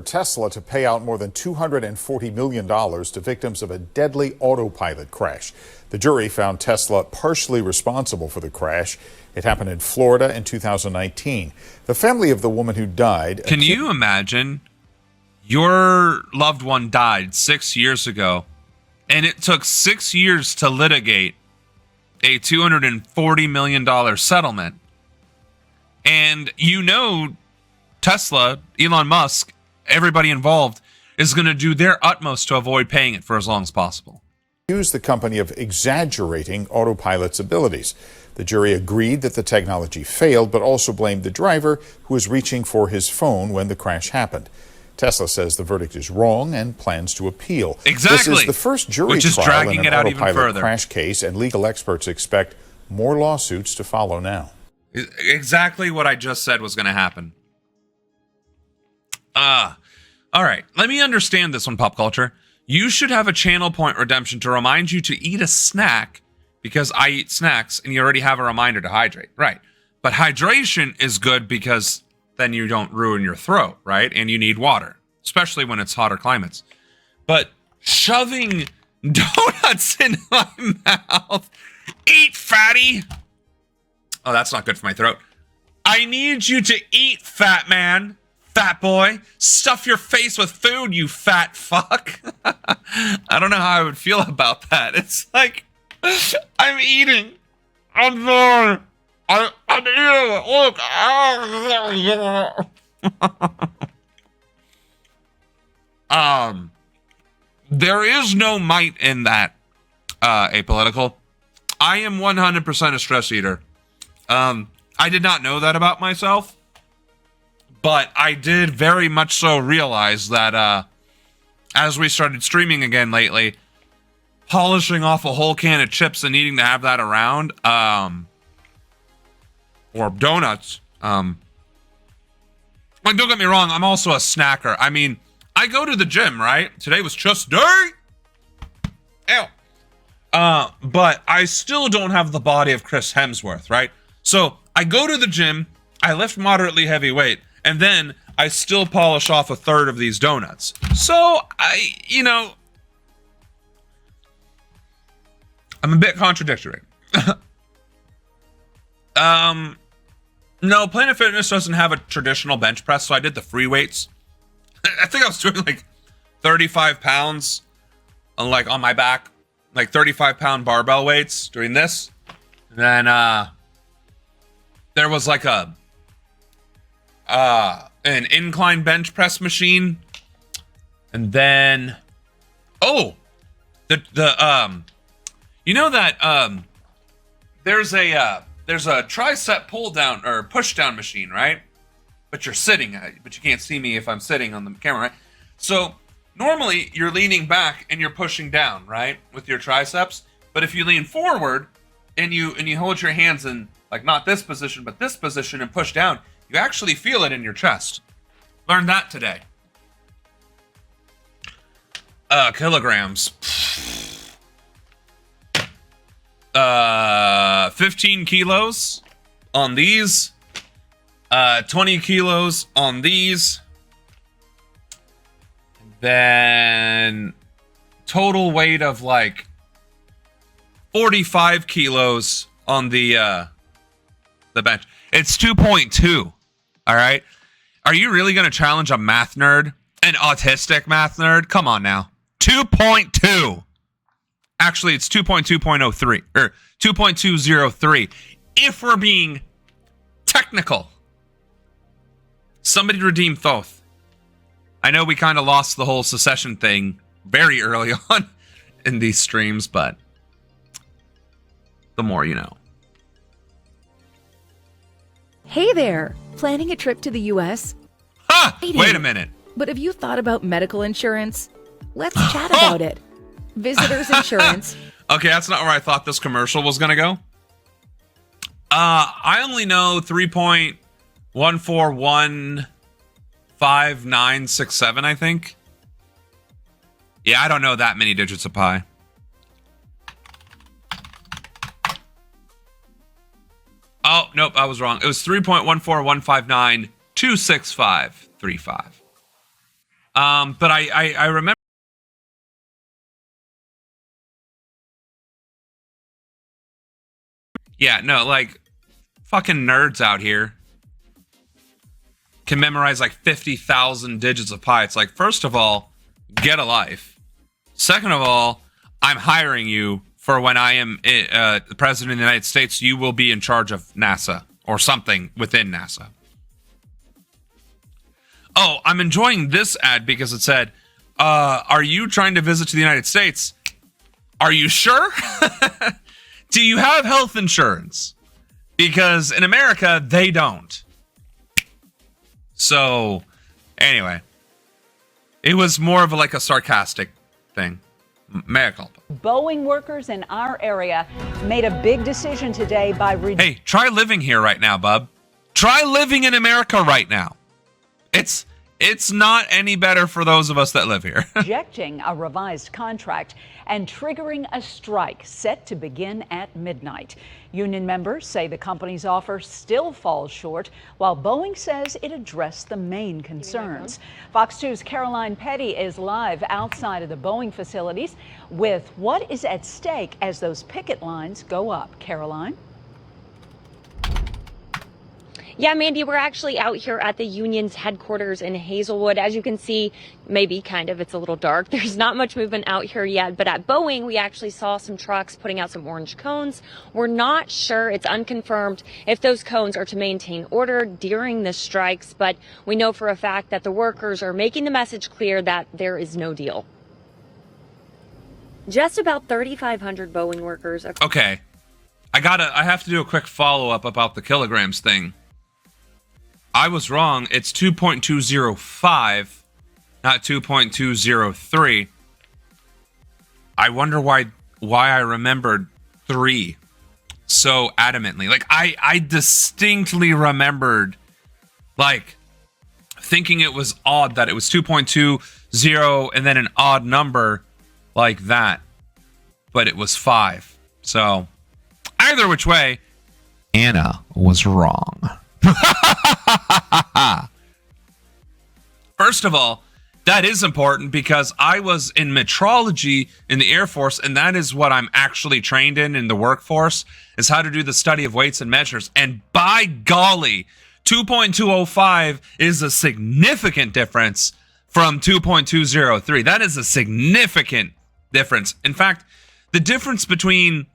Tesla to pay out more than $240 million to victims of a deadly autopilot crash. The jury found Tesla partially responsible for the crash. It happened in Florida in 2019. The family of the woman who died...
Can you imagine your loved one died 6 years ago, and it took 6 years to litigate a $240 million settlement? And you know Tesla, Elon Musk, everybody involved is going to do their utmost to avoid paying it for as long as possible.
Accused the company of exaggerating autopilot's abilities. The jury agreed that the technology failed, but also blamed the driver who was reaching for his phone when the crash happened. Tesla says the verdict is wrong and plans to appeal.
Exactly.
This is the first jury
Which is
trial
dragging
in an
it out even
autopilot
further.
crash case, and legal experts expect more lawsuits to follow now.
Exactly what I just said was going to happen. All right. Let me understand this one, pop culture. You should have a channel point redemption to remind you to eat a snack because I eat snacks and you already have a reminder to hydrate. Right. But hydration is good because then you don't ruin your throat, right? And you need water, especially when it's hotter climates. But shoving donuts in my mouth, eat, fatty. Oh, that's not good for my throat. I need you to eat, fat man, fat boy. Stuff your face with food, you fat fuck. I don't know how I would feel about that. It's like, I'm eating. I'm there. I'm eating. Look. There is no might in that, apolitical. I am 100% a stress eater. I did not know that about myself, but I did very much so realize that, as we started streaming again lately, polishing off a whole can of chips and needing to have that around, or donuts, like, don't get me wrong, I'm also a snacker. I mean, I go to the gym, right? Today was just day. Ew. But I still don't have the body of Chris Hemsworth, right? So I go to the gym, I lift moderately heavy weight, and then I still polish off a third of these donuts. So I'm a bit contradictory. No, Planet Fitness doesn't have a traditional bench press, so I did the free weights. I think I was doing like 35 pounds on my back, like 35-pound barbell weights doing this. And then there was like an incline bench press machine. And then there's a tricep pull down or push down machine, right? But you're sitting, but you can't see me if I'm sitting on the camera, right? So normally you're leaning back and you're pushing down, right, with your triceps. But if you lean forward and you hold your hands in, like, not this position but this position and push down, you actually feel it in your chest. Learned that today. Kilograms. 15 kilos on these. 20 kilos on these. Then total weight of like 45 kilos on the bench. It's 2.2. All right. Are you really going to challenge a math nerd? An autistic math nerd? Come on now. 2.2. Actually, it's 2.2.03 or 2.203. If we're being technical. Somebody redeem Thoth. I know we kind of lost the whole secession thing very early on in these streams, but the more you know.
Hey there! Planning a trip to the U.S.?
Ha! Wait a minute.
But have you thought about medical insurance? Let's chat about it. Visitors insurance.
Okay, that's not where I thought this commercial was going to go. I only know 3.1415967, I think. Yeah, I don't know that many digits of pi. Oh, nope, I was wrong. It was 3.141592653. But I remember. Yeah, no, like, fucking nerds out here can memorize like 50,000 digits of pi. It's like, first of all, get a life. Second of all, I'm hiring you for when I am the president of the United States. You will be in charge of NASA or something within NASA. Oh, I'm enjoying this ad because it said, are you trying to visit to the United States? Are you sure? Do you have health insurance? Because in America, they don't. So, anyway, it was more of like a sarcastic thing. Mea culpa.
Boeing workers in our area made a big decision today by
Hey, try living here right now, bub. Try living in America right now. It's not any better for those of us that live here.
rejecting a revised contract and triggering a strike set to begin at midnight. Union members say the company's offer still falls short, while Boeing says it addressed the main concerns. Fox 2's Caroline Petty is live outside of the Boeing facilities with what is at stake as those picket lines go up. Caroline?
Yeah, Mandy, we're actually out here at the union's headquarters in Hazelwood. As you can see, maybe kind of, it's a little dark. There's not much movement out here yet, but at Boeing, we actually saw some trucks putting out some orange cones. We're not sure, it's unconfirmed, if those cones are to maintain order during the strikes, but we know for a fact that the workers are making the message clear that there is no deal. Just about 3,500 Boeing workers.
Okay. I have to do a quick follow-up about the kilograms thing. I was wrong. It's 2.205, not 2.203. I wonder why I remembered 3 so adamantly. Like, I distinctly remembered, like, thinking it was odd that it was 2.20 and then an odd number like that. But it was 5. So, either which way, Anna was wrong. First of all, that is important because I was in metrology in the Air Force, and that is what I'm actually trained in the workforce, is how to do the study of weights and measures. And by golly, 2.205 is a significant difference from 2.203. That is a significant difference. In fact, the difference between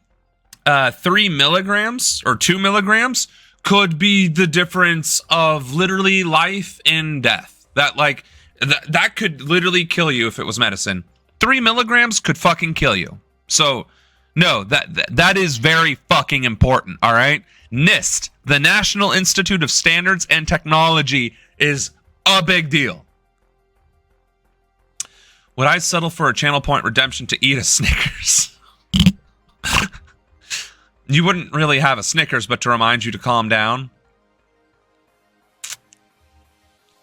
3 milligrams or 2 milligrams could be the difference of literally life and death. That could literally kill you if it was medicine. 3 milligrams could fucking kill you. So, no, that is very fucking important, all right? NIST, the National Institute of Standards and Technology, is a big deal. Would I settle for a channel point redemption to eat a Snickers? You wouldn't really have a Snickers, but to remind you to calm down.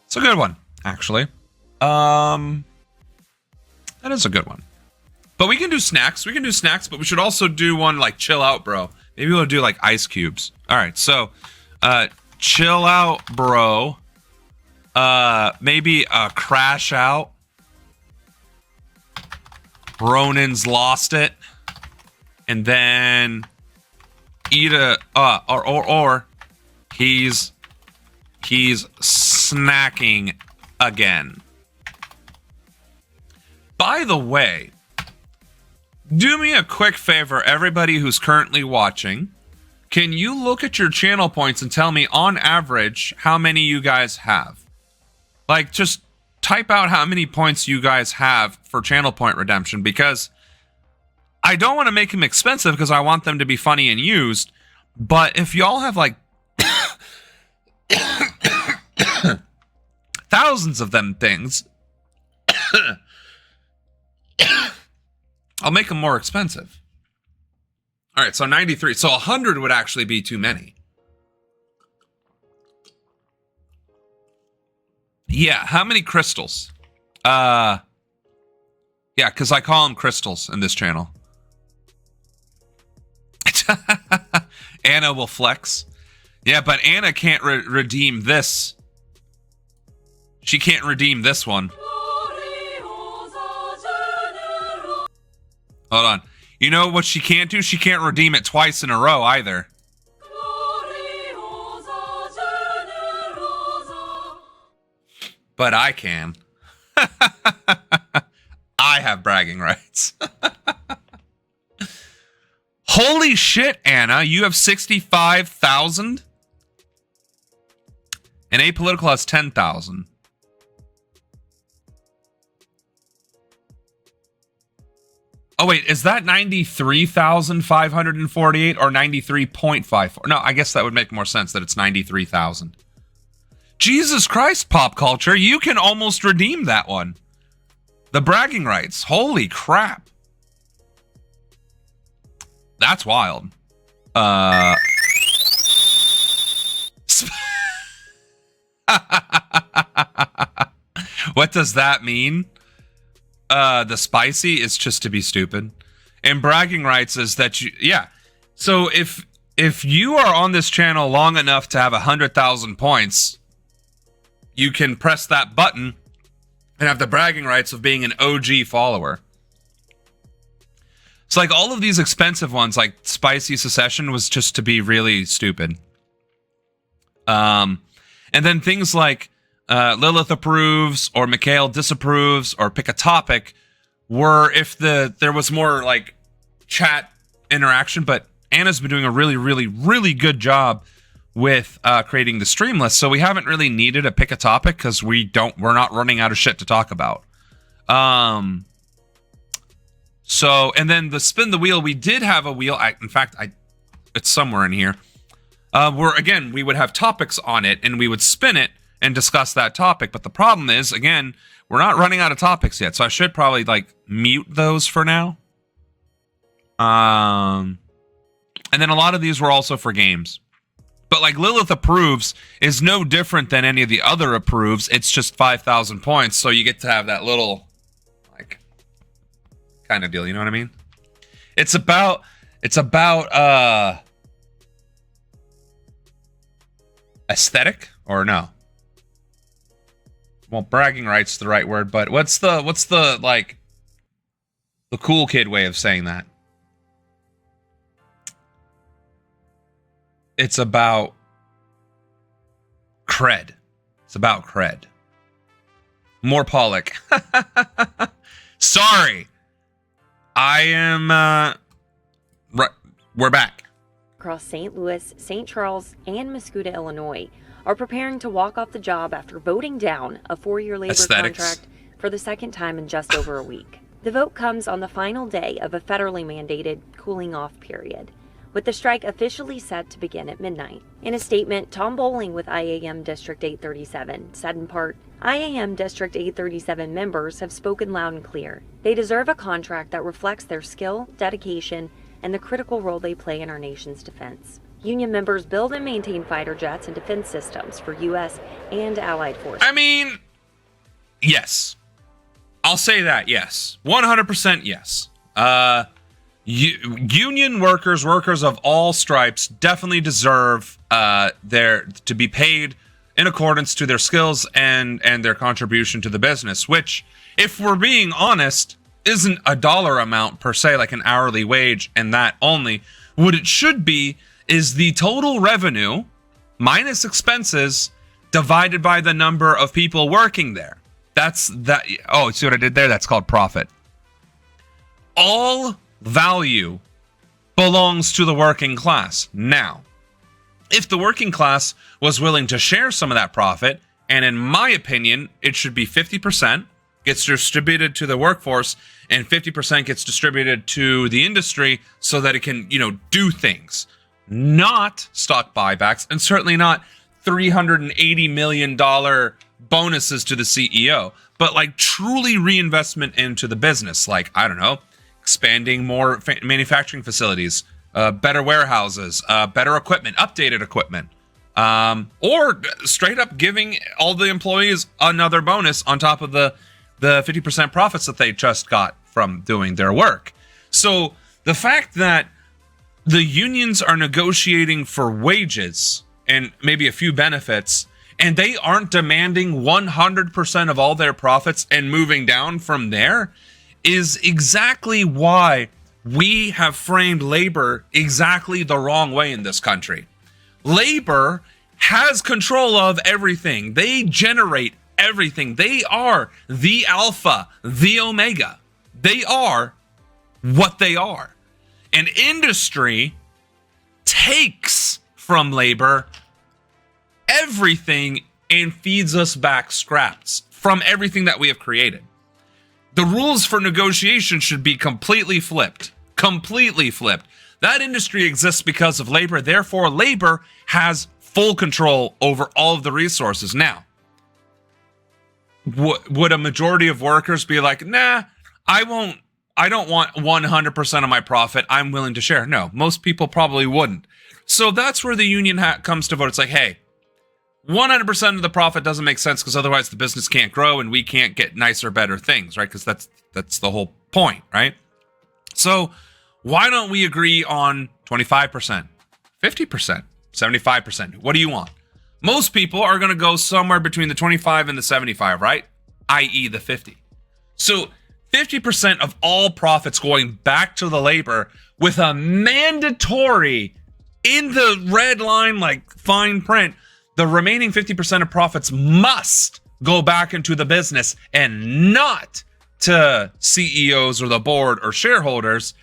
It's a good one, actually. That is a good one. But we can do snacks. But we should also do one like chill out, bro. Maybe we'll do like ice cubes. All right, so chill out, bro. Maybe a crash out. Ronan's lost it. And then eat a or he's snacking again. By the way, do me a quick favor, everybody who's currently watching. Can you look at your channel points and tell me on average how many you guys have? Like, just type out how many points you guys have for channel point redemption, because I don't want to make them expensive because I want them to be funny and used. But if y'all have like thousands of them things, I'll make them more expensive. All right, so 93. So 100 would actually be too many. Yeah, how many crystals? Yeah, because I call them crystals in this channel. Anna will flex. Yeah, but Anna can't redeem this. She can't redeem this one. Hold on. You know what she can't do? She can't redeem it twice in a row either. But I can. I have bragging rights. Holy shit, Anna, you have 65,000? And Apolitical has 10,000. Oh, wait, is that 93,548 or 93.54? No, I guess that would make more sense that it's 93,000. Jesus Christ, pop culture, you can almost redeem that one. The bragging rights, holy crap. That's wild. What does that mean? The spicy is just to be stupid. And bragging rights is that you, yeah. So if you are on this channel long enough to have 100,000 points, you can press that button and have the bragging rights of being an OG follower. It's like all of these expensive ones, like Spicy Secession, was just to be really stupid. And then things like Lilith approves or Mikhail disapproves or pick a topic were if there was more like chat interaction. But Anna's been doing a really, really, really good job with creating the stream list, so we haven't really needed to pick a topic because we're not running out of shit to talk about. So, and then the spin the wheel, we did have a wheel. In fact, it's somewhere in here. Where again, we would have topics on it and we would spin it and discuss that topic. But the problem is, again, we're not running out of topics yet, so I should probably like mute those for now. And then a lot of these were also for games. But like Lilith approves is no different than any of the other approves. It's just 5,000 points, so you get to have that little like kind of deal. You know what I mean? It's about aesthetic or no? Well, bragging rights is the right word, but what's the like the cool kid way of saying that? It's about cred. It's about cred. More Pollock. Sorry. I am, we're back.
Across St. Louis, St. Charles, and Muscoda, Illinois, are preparing to walk off the job after voting down a 4-year labor contract for the second time in just over a week. The vote comes on the final day of a federally mandated cooling off period, with the strike officially set to begin at midnight. In a statement, Tom Bowling with IAM District 837 said in part, IAM District 837 members have spoken loud and clear. They deserve a contract that reflects their skill, dedication, and the critical role they play in our nation's defense. Union members build and maintain fighter jets and defense systems for U.S. and allied forces.
I mean, yes. I'll say that, yes. 100% yes. Union workers of all stripes definitely deserve to be paid in accordance to their skills and their contribution to the business, which, if we're being honest, isn't a dollar amount per se, like an hourly wage and that only. What it should be is the total revenue minus expenses divided by the number of people working there. That's that. Oh, see what I did there? That's called profit. All value belongs to the working class. Now, if the working class was willing to share some of that profit, and in my opinion, it should be 50% gets distributed to the workforce and 50% gets distributed to the industry so that it can, do things. Not stock buybacks, and certainly not $380 million bonuses to the CEO, but like truly reinvestment into the business. Like, I don't know, expanding more manufacturing facilities, better warehouses, better equipment, updated equipment, or straight up giving all the employees another bonus on top of the 50% profits that they just got from doing their work. So the fact that the unions are negotiating for wages and maybe a few benefits, and they aren't demanding 100% of all their profits and moving down from there, is exactly why we have framed labor exactly the wrong way in this country. Labor has control of everything. They generate everything. They are the alpha, the omega. They are what they are. And industry takes from labor everything and feeds us back scraps from everything that we have created. The rules for negotiation should be completely flipped. Completely flipped. That industry exists because of labor. Therefore, labor has full control over all of the resources. Now, would a majority of workers be like, nah, I don't want 100% of my profit. I'm willing to share. No, most people probably wouldn't. So that's where the union comes to vote. It's like, hey, 100% of the profit doesn't make sense because otherwise the business can't grow and we can't get nicer, better things, right? Because that's the whole point, right? So why don't we agree on 25%, 50%, 75%? What do you want? Most people are going to go somewhere between the 25 and the 75, right? I.e. the 50. So 50% of all profits going back to the labor with a mandatory in the red line, like fine print, the remaining 50% of profits must go back into the business and not to CEOs or the board or shareholders.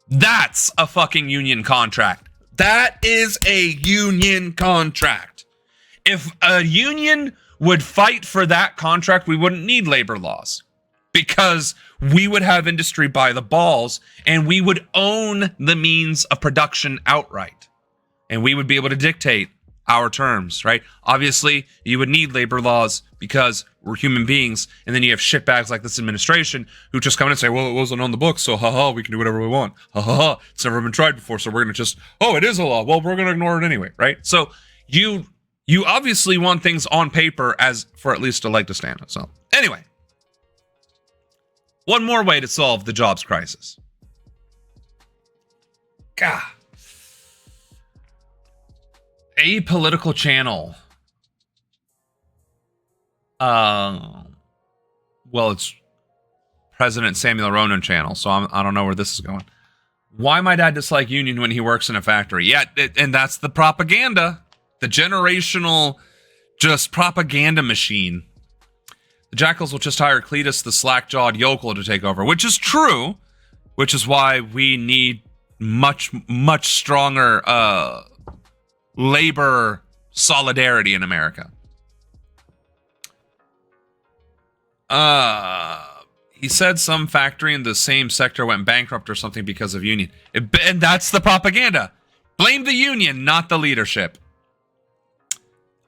That's a fucking union contract. That is a union contract. If a union would fight for that contract, we wouldn't need labor laws because we would have industry by the balls and we would own the means of production outright. And we would be able to dictate our terms, right? Obviously, you would need labor laws because we're human beings. And then you have shitbags like this administration who just come in and say, well, it wasn't on the books, so we can do whatever we want. It's never been tried before, so we're going to just, it is a law. Well, we're going to ignore it anyway, right? So you obviously want things on paper as for at least a leg to stand on. So anyway, one more way to solve the jobs crisis. God. A political channel. It's President Samuel Ronan channel, so I don't know where this is going. Why my dad dislike union when he works in a factory? Yeah, and that's the propaganda. The generational just propaganda machine. The Jackals will just hire Cletus, the slack-jawed yokel, to take over, which is true, which is why we need much, much stronger labor solidarity in America. He said some factory in the same sector went bankrupt or something because of union. And that's the propaganda. Blame the union, not the leadership.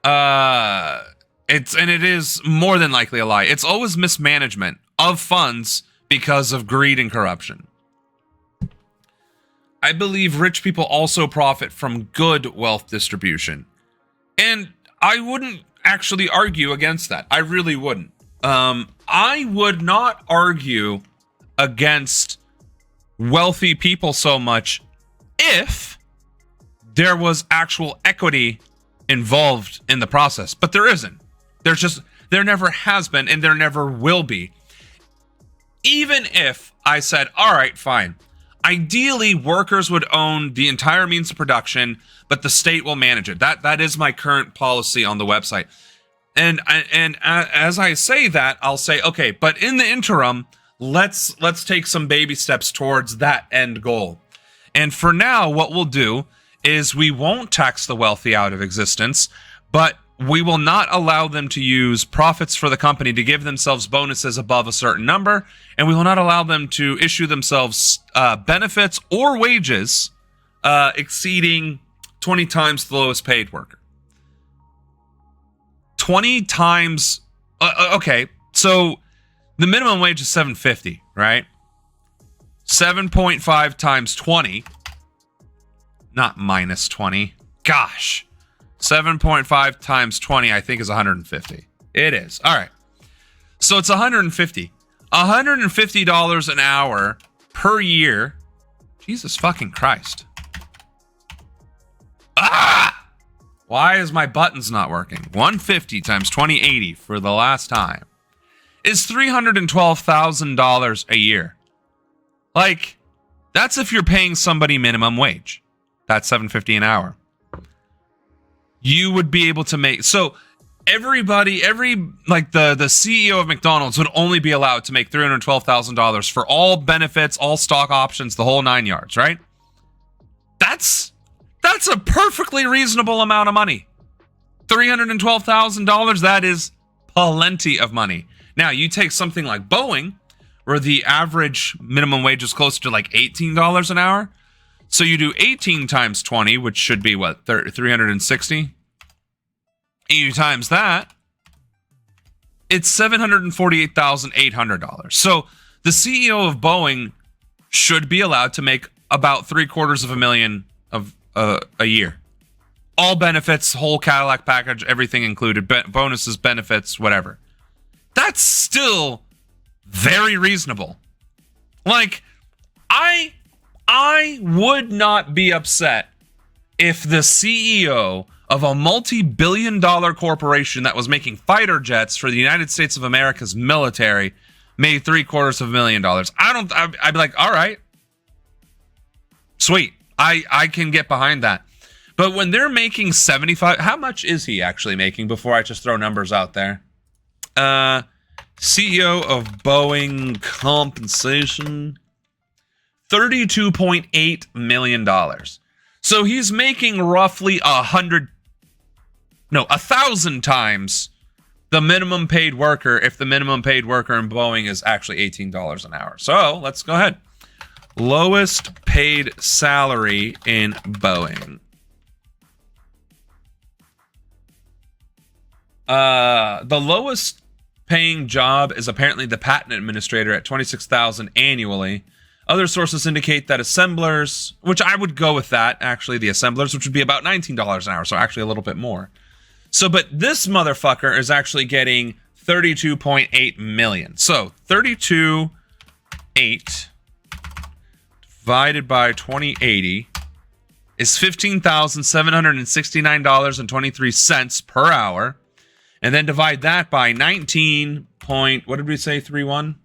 It is more than likely a lie. It's always mismanagement of funds because of greed and corruption. I believe rich people also profit from good wealth distribution. And I wouldn't actually argue against that. I really wouldn't. I would not argue against wealthy people so much if there was actual equity involved in the process. But there isn't. There never has been, and there never will be. Even if I said, all right, fine. Ideally, workers would own the entire means of production, but the state will manage it. That is my current policy on the website. And as I say that, I'll say, okay, but in the interim, let's take some baby steps towards that end goal. And for now, what we'll do is we won't tax the wealthy out of existence, but we will not allow them to use profits for the company to give themselves bonuses above a certain number, and we will not allow them to issue themselves benefits or wages exceeding 20 times the lowest paid worker. 20 times... okay, so the minimum wage is $7.50, right? 7.5 times 20. Not minus 20. Gosh. 7.5 times 20, I think, is 150. It is. All right. So it's 150. $150 an hour per year. Jesus fucking Christ. Ah! Why is my buttons not working? 150 times 2080 for the last time is $312,000 a year. Like, that's if you're paying somebody minimum wage. That's $7.50 an hour. You would be able to make... So everybody, the CEO of McDonald's would only be allowed to make $312,000 for all benefits, all stock options, the whole 9 yards, right? That's a perfectly reasonable amount of money. $312,000, that is plenty of money. Now, you take something like Boeing, where the average minimum wage is close to like $18 an hour. So you do 18 times 20, which should be what, 360? And you times that, it's $748,800. So the CEO of Boeing should be allowed to make about $750,000 of a year. All benefits, whole Cadillac package, everything included, bonuses, benefits, whatever. That's still very reasonable. Like, I would not be upset if the CEO of a multi-billion-dollar corporation that was making fighter jets for the United States of America's military made $750,000. I'd be like, all right, sweet. I can get behind that. But when they're making 75, how much is he actually making before I just throw numbers out there? CEO of Boeing compensation, $32.8 million. So he's making roughly 1,000 times the minimum paid worker if the minimum paid worker in Boeing is actually $18 an hour. So let's go ahead. Lowest paid salary in Boeing. The lowest paying job is apparently the patent administrator at $26,000 annually. Other sources indicate that assemblers, which I would go with that, actually, the assemblers, which would be about $19 an hour, so actually a little bit more. So, but this motherfucker is actually getting $32.8 million. So, 32.8 divided by 2080 is $15,769.23 per hour. And then divide that by 19 point, what did we say, 31?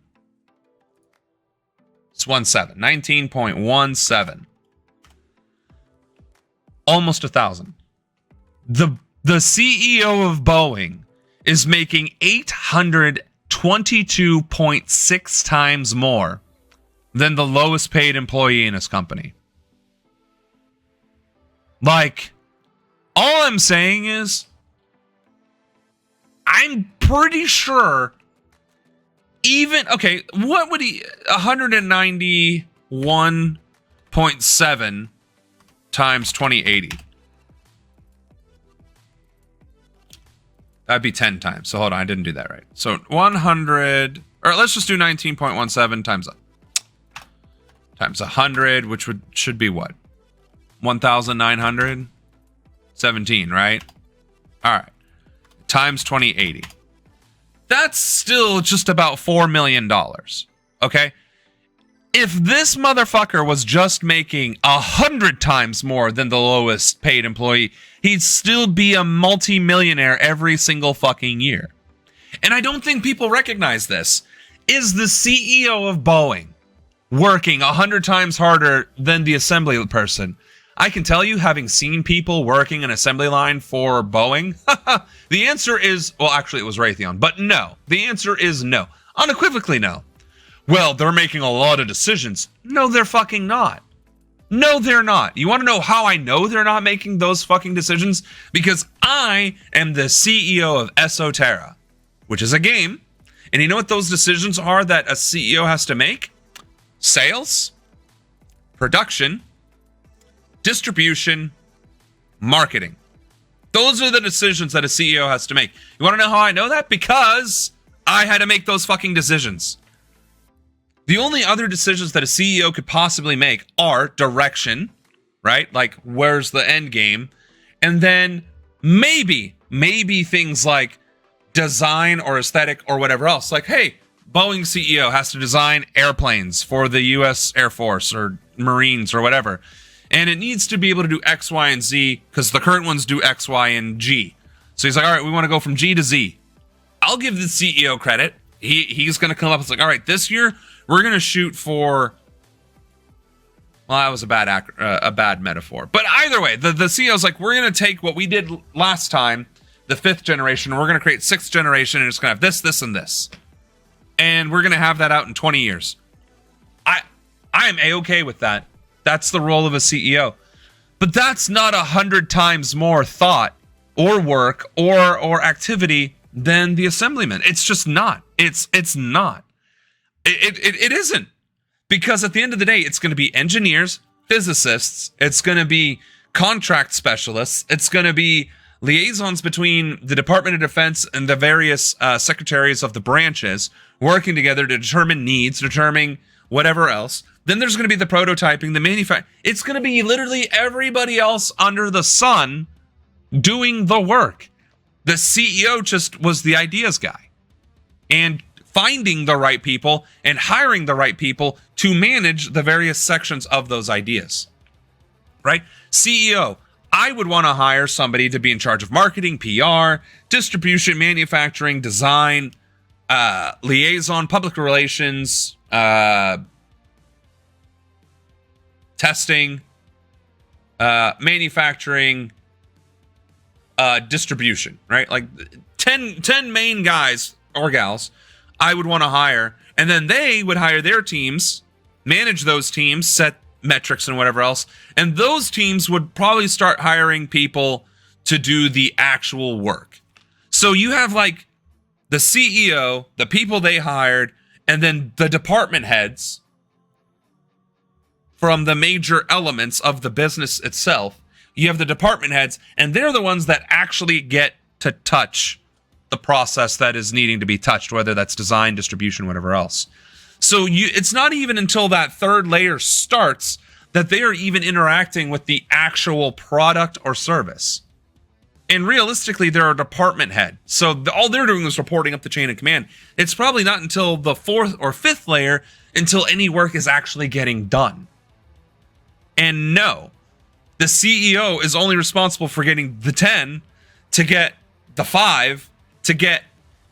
It's 17. 19.17. Almost 1,000. The CEO of Boeing is making 822.6 times more than the lowest paid employee in his company. Like, all I'm saying is, I'm pretty sure what would he, 191.7 times 2080? That'd be 10 times. So hold on, I didn't do that right. So 100, or let's just do 19.17 times 100, which should be what? 1,917, right? All right. Times 2080. That's still just about $4 million. Okay? If this motherfucker was just making 100 times more than the lowest paid employee, he'd still be a multi-millionaire every single fucking year. And I don't think people recognize this. Is the CEO of Boeing working 100 times harder than the assembly person? I can tell you, having seen people working an assembly line for Boeing, the answer is, well, actually it was Raytheon, but no. The answer is no. Unequivocally no. Well, they're making a lot of decisions. No, they're fucking not. No, they're not. You want to know how I know they're not making those fucking decisions? Because I am the CEO of Esoterra, which is a game. And you know what those decisions are that a CEO has to make? Sales, production, distribution, marketing. Those are the decisions that a CEO has to make. You want to know how I know that? Because I had to make those fucking decisions. The only other decisions that a CEO could possibly make are direction, right? Like, where's the end game? And then maybe things like design or aesthetic or whatever else. Like, hey, Boeing CEO has to design airplanes for the U.S. Air Force or Marines or whatever. And it needs to be able to do X, Y, and Z because the current ones do X, Y, and G. So he's like, all right, we want to go from G to Z. I'll give the CEO credit. He's going to come up and say, all right, this year we're going to shoot for... Well, that was a bad metaphor. But either way, the CEO's like, we're going to take what we did last time, the 5th generation, and we're going to create 6th generation, and it's going to have this, this, and this. And we're going to have that out in 20 years. I am A-okay with that. That's the role of a CEO. But that's not 100 times more thought or work or activity than the assemblyman. It's just not. It's not. It isn't. Because at the end of the day, it's going to be engineers, physicists, it's going to be contract specialists, it's going to be liaisons between the Department of Defense and the various secretaries of the branches working together to determine needs, determine whatever else. Then there's going to be the prototyping, the manufacturing. It's going to be literally everybody else under the sun doing the work. The CEO just was the ideas guy. And finding the right people and hiring the right people to manage the various sections of those ideas. Right? CEO, I would want to hire somebody to be in charge of marketing, PR, distribution, manufacturing, design, liaison, public relations, testing, manufacturing, distribution, right? Like 10 main guys or gals I would want to hire, and then they would hire their teams, manage those teams, set metrics and whatever else, and those teams would probably start hiring people to do the actual work. So you have like the CEO, the people they hired, and then the department heads from the major elements of the business itself. You have the department heads, and they're the ones that actually get to touch the process that is needing to be touched, whether that's design, distribution, whatever else. So it's not even until that third layer starts that they are even interacting with the actual product or service. And realistically, they're a department head. So all they're doing is reporting up the chain of command. It's probably not until the fourth or fifth layer until any work is actually getting done. And no, the CEO is only responsible for getting the 10 to get the 5 to get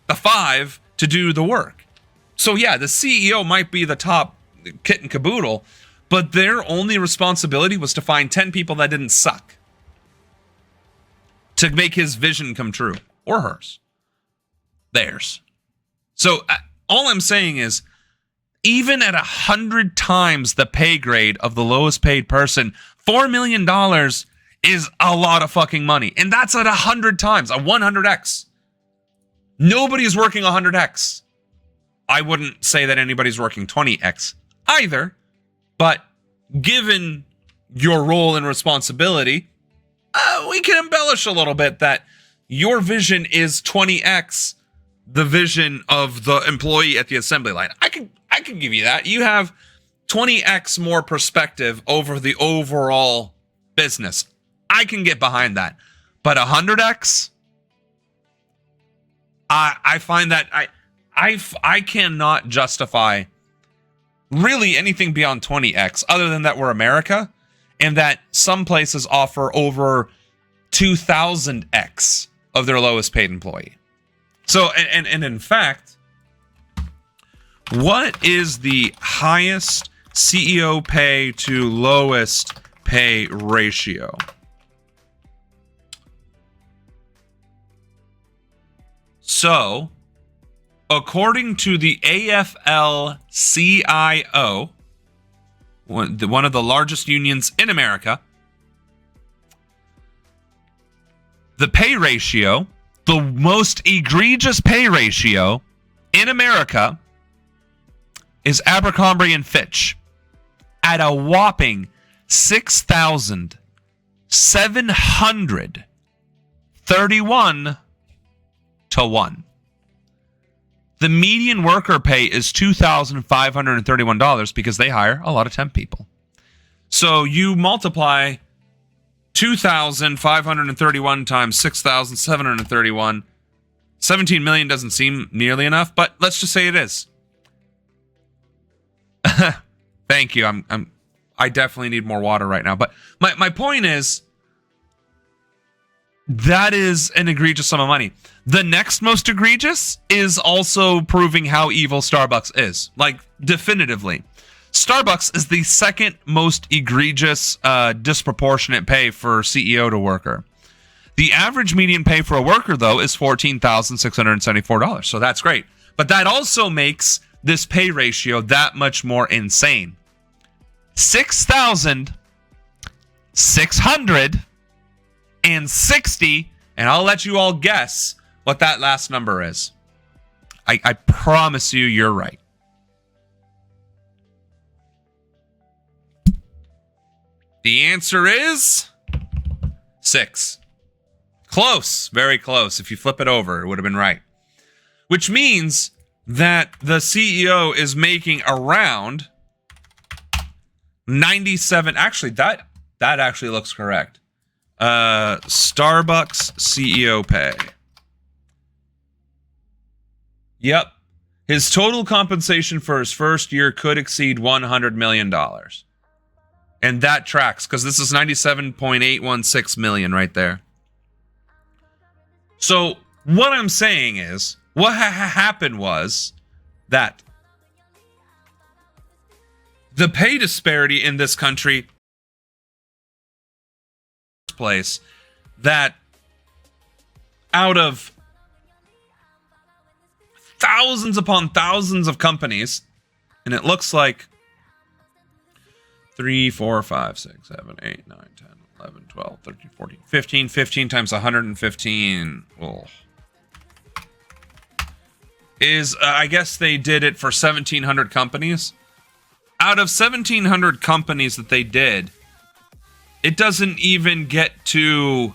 the 5 to do the work. So yeah, the CEO might be the top kit and caboodle, but their only responsibility was to find 10 people that didn't suck to make his vision come true, or hers, theirs. So all I'm saying is, even at 100 times the pay grade of the lowest paid person, $4 million is a lot of fucking money. And that's at 100 times, a 100x. Nobody's working 100x. I wouldn't say that anybody's working 20x either, but given your role and responsibility, we can embellish a little bit that your vision is 20x the vision of the employee at the assembly line. I can give you that. You have 20x more perspective over the overall business. I can get behind that. But 100x, I find that I cannot justify really anything beyond 20x, other than that we're America, and that some places offer over 2,000x of their lowest paid employee. So, and in fact, what is the highest CEO pay to lowest pay ratio? So, according to the AFL-CIO, one of the largest unions in America, the pay ratio, the most egregious pay ratio in America, is Abercrombie and Fitch at a whopping 6,731 to 1. The median worker pay is $2,531 because they hire a lot of temp people. So you multiply 2,531 times 6,731. 17 million doesn't seem nearly enough, but let's just say it is. Thank you. I definitely need more water right now. But my point is, that is an egregious sum of money. The next most egregious is also proving how evil Starbucks is. Like, definitively. Starbucks is the second most egregious, disproportionate pay for CEO to worker. The average median pay for a worker, though, is $14,674. So that's great. But that also makes this pay ratio that much more insane. 6,660, and I'll let you all guess what that last number is. I promise you're right. The answer is 6. Close, very close. If you flip it over, it would have been right. Which means that the CEO is making around 97. Actually, that actually looks correct. Starbucks CEO pay. Yep. His total compensation for his first year could exceed $100 million. And that tracks, because this is 97.816 million right there. So what I'm saying is, what happened was that the pay disparity in this country place, that out of thousands upon thousands of companies, and it looks like 3, 4, 5, 6, 7, 8, 9, 10, 11, 12, 13, 14, 15 times 115. Oh. Is, I guess they did it for 1,700 companies. Out of 1,700 companies that they did, it doesn't even get to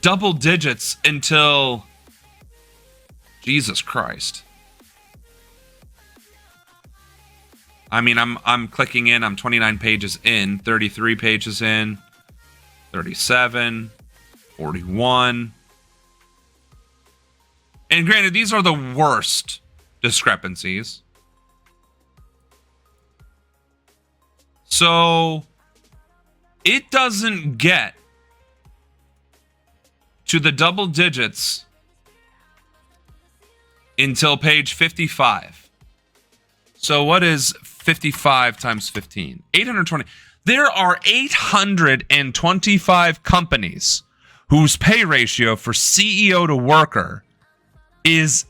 double digits until, Jesus Christ. I mean, I'm clicking in, I'm 29 pages in, 33 pages in, 37, 41. And granted, these are the worst discrepancies. So it doesn't get to the double digits until page 55. So what is 55 times 15? 820. There are 825 companies whose pay ratio for CEO to worker is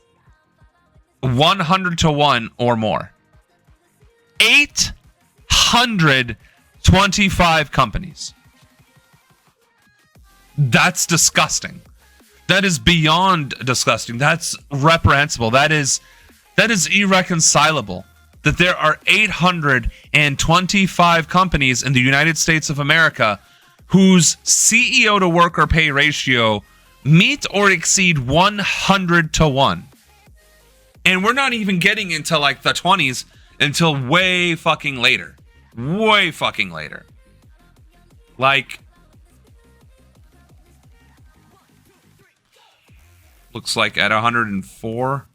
100 to 1 or more. 825 companies. That's disgusting. That is beyond disgusting. That's reprehensible. That is irreconcilable. That there are 825 companies in the United States of America whose CEO to worker pay ratio meet or exceed 100 to 1. And we're not even getting into like the 20s until way fucking later. Way fucking later. Like, looks like at 104.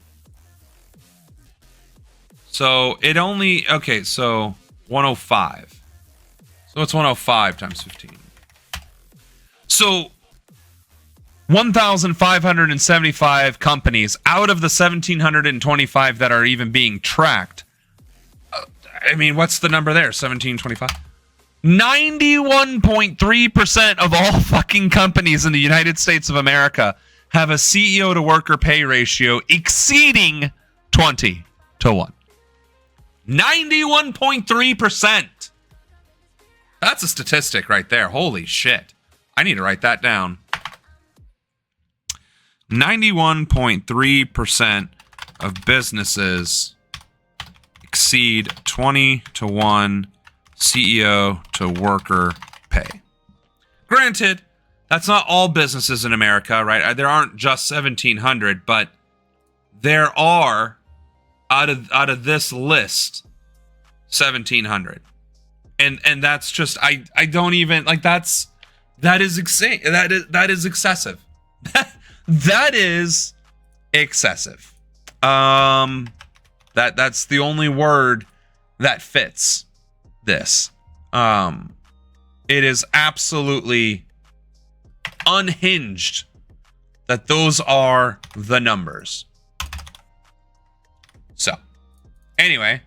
So it only, okay, so 105. So it's 105 times 15. So 1,575 companies out of the 1,725 that are even being tracked. I mean, what's the number there? 1,725? 91.3% of all fucking companies in the United States of America have a CEO to worker pay ratio exceeding 20 to 1. 91.3%. That's a statistic right there. Holy shit. I need to write that down. 91.3% of businesses exceed 20 to 1 CEO to worker pay. Granted, that's not all businesses in America, right? There aren't just 1,700, but there are out of this list 1,700. And that's just I don't even like that is insane. That is excessive. That is excessive. That's the only word that fits this. It is absolutely unhinged that those are the numbers. So, anyway,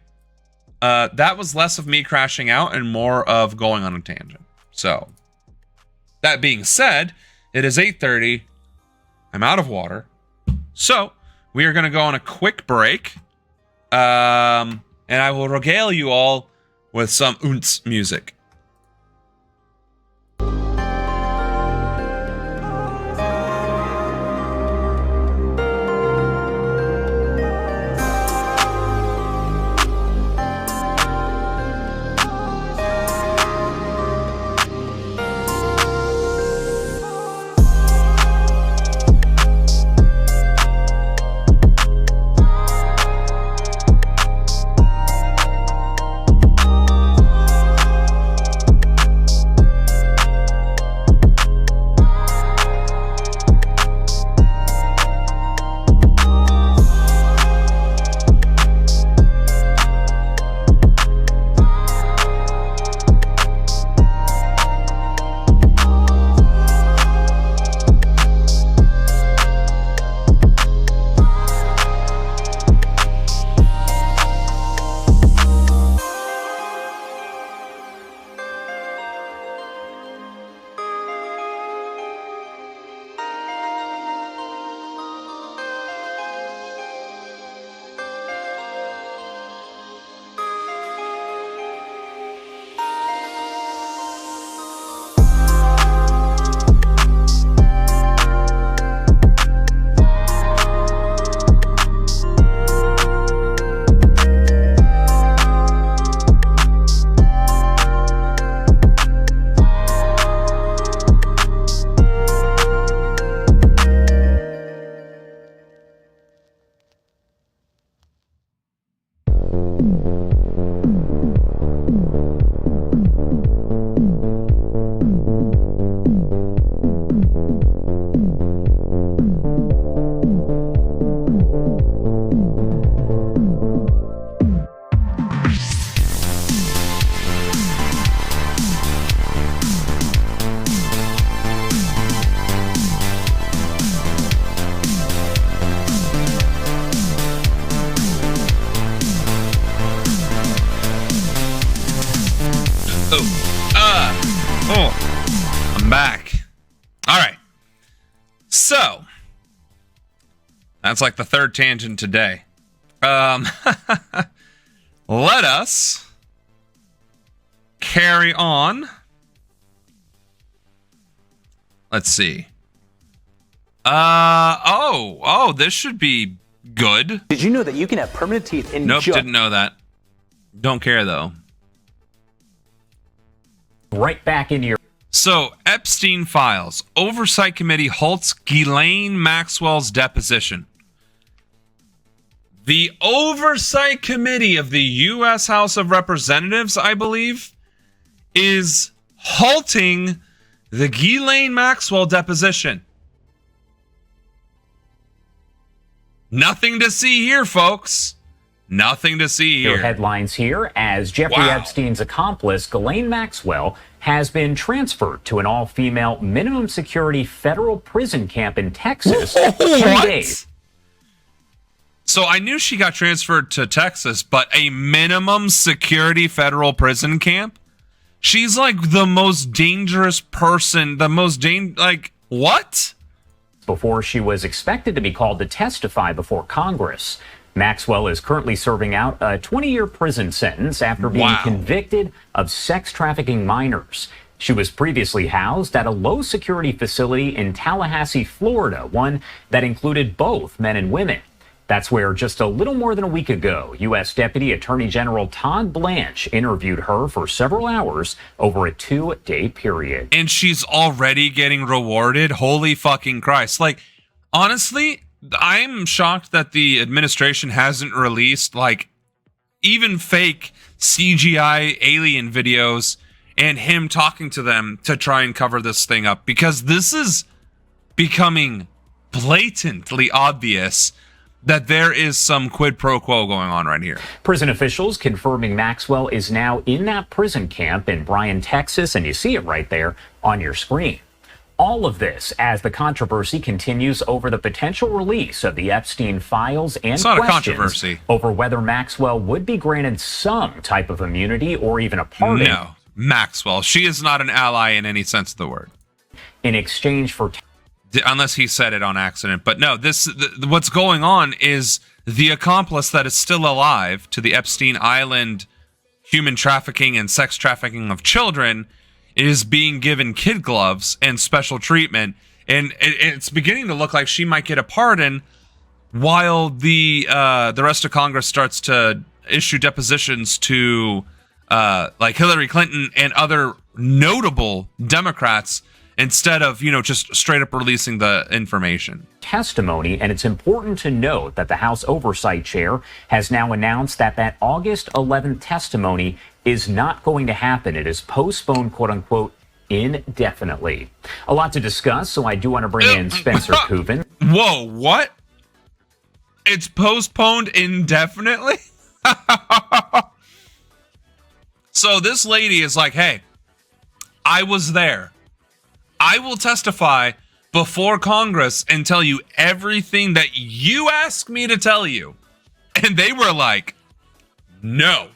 that was less of me crashing out and more of going on a tangent. So, that being said, it is 8:30. I'm out of water. So, we are going to go on a quick break. And I will regale you all with some oonce music. I'm back. All right. So, that's like the third tangent today. Let us carry on. Let's see. This should be good.
Did you know that you can have permanent teeth in
Nope, didn't know that. Don't care, though.
Right back into your...
So, Epstein files. Oversight Committee halts Ghislaine Maxwell's deposition. The Oversight Committee of the U.S. House of Representatives, I believe, is halting the Ghislaine Maxwell deposition. Nothing to see here, folks. Nothing to see here.
Your headlines here as Jeffrey Epstein's accomplice, Ghislaine Maxwell, has been transferred to an all-female minimum security federal prison camp in Texas. 10 days.
So I knew she got transferred to Texas, but a minimum security federal prison camp? She's like the most dangerous person, what?
Before she was expected to be called to testify before Congress. Maxwell is currently serving out a 20-year prison sentence after being convicted of sex trafficking minors. She was previously housed at a low-security facility in Tallahassee, Florida, one that included both men and women. That's where just a little more than a week ago, U.S. Deputy Attorney General Todd Blanche interviewed her for several hours over a 2-day period.
And she's already getting rewarded? Holy fucking Christ. Like, honestly, I'm shocked that the administration hasn't released, like, even fake CGI alien videos and him talking to them to try and cover this thing up, because this is becoming blatantly obvious that there is some quid pro quo going on right here.
Prison officials confirming Maxwell is now in that prison camp in Bryan, Texas, and you see it right there on your screen. All of this as the controversy continues over the potential release of the Epstein files and questions over whether Maxwell would be granted some type of immunity or even a pardon.
No, Maxwell. She is not an ally in any sense of the word.
In exchange for...
Unless he said it on accident. But no, what's going on is the accomplice that is still alive to the Epstein Island human trafficking and sex trafficking of children is being given kid gloves and special treatment. And it's beginning to look like she might get a pardon while the rest of Congress starts to issue depositions to like Hillary Clinton and other notable Democrats, instead of, just straight up releasing the information.
Testimony, and it's important to note that the House Oversight Chair has now announced that August 11th testimony is not going to happen. It is postponed, quote unquote, indefinitely. A lot to discuss, so I do want to bring in Spencer Kuvin.
Whoa, what? It's postponed indefinitely? So this lady is like, hey, I was there. I will testify before Congress and tell you everything that you asked me to tell you. And they were like, no.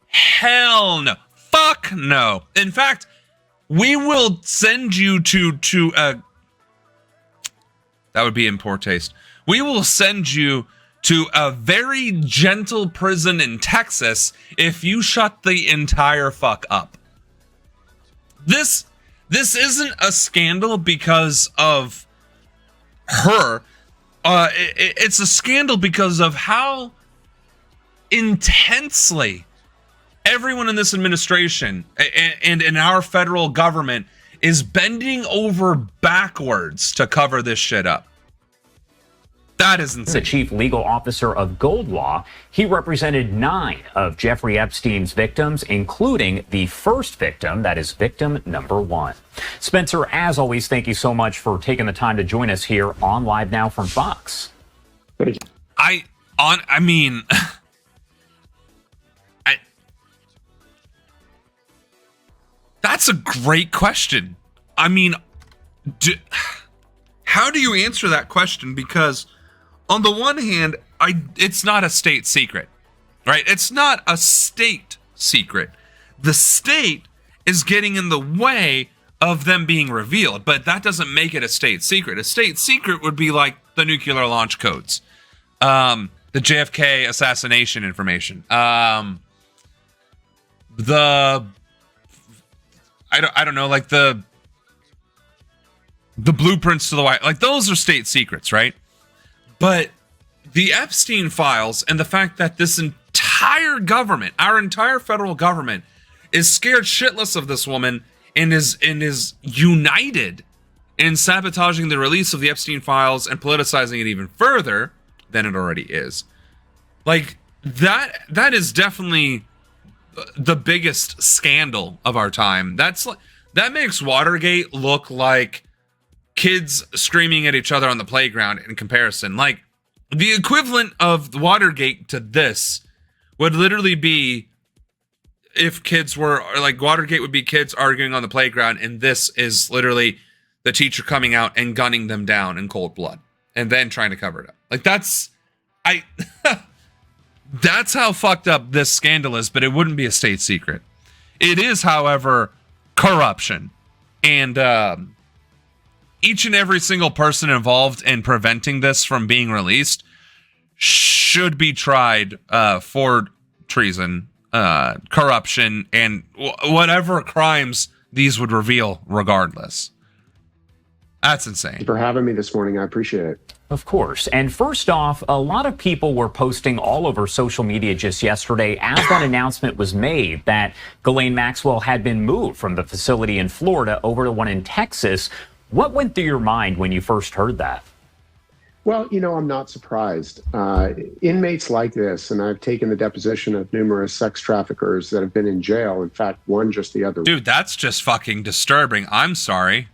Hell no. Fuck no. In fact, we will send you to that would be in poor taste. We will send you to a very gentle prison in Texas if you shut the entire fuck up. This isn't a scandal because of her. It's a scandal because of how intensely everyone in this administration and in our federal government is bending over backwards to cover this shit up. That is insane.
The chief legal officer of Gold Law, he represented 9 of Jeffrey Epstein's victims, including the first victim, that is victim number 1. Spencer, as always, thank you so much for taking the time to join us here on Live Now from Fox.
That's a great question. I mean, how do you answer that question? Because on the one hand, it's not a state secret, right? It's not a state secret the state is getting in the way of them being revealed, but that doesn't make it a state secret. A state secret would be like the nuclear launch codes, the JFK assassination information, I don't know, like the blueprints to the White, like those are state secrets, right? But the Epstein files and the fact that this entire government, our entire federal government, is scared shitless of this woman and is united in sabotaging the release of the Epstein files and politicizing it even further than it already is. Like that is definitely the biggest scandal of our time. That makes Watergate look like kids screaming at each other on the playground in comparison. Like, the equivalent of Watergate to this would literally be if kids were, like, Watergate would be kids arguing on the playground, and this is literally the teacher coming out and gunning them down in cold blood and then trying to cover it up. Like, that's how fucked up this scandal is, but it wouldn't be a state secret. It is, however, corruption. And each and every single person involved in preventing this from being released should be tried for treason, corruption, and whatever crimes these would reveal regardless. That's insane.
Thanks for having me this morning. I appreciate it.
Of course. And first off, a lot of people were posting all over social media just yesterday as that announcement was made that Ghislaine Maxwell had been moved from the facility in Florida over to one in Texas. What went through your mind when you first heard that?
Well, I'm not surprised. Inmates like this, and I've taken the deposition of numerous sex traffickers that have been in jail. In fact, one just the other week.
Dude, that's just fucking disturbing. I'm sorry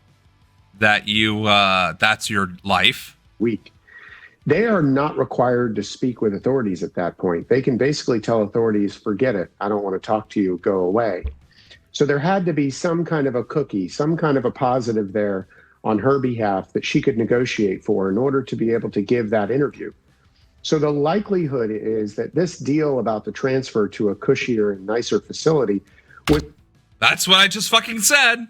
that that's your life.
They are not required to speak with authorities at that point. They can basically tell authorities, forget it. I don't want to talk to you. Go away. So there had to be some kind of a cookie, some kind of a positive there on her behalf that she could negotiate for in order to be able to give that interview. So the likelihood is that this deal about the transfer to a cushier and nicer facility would...
That's what I just fucking said.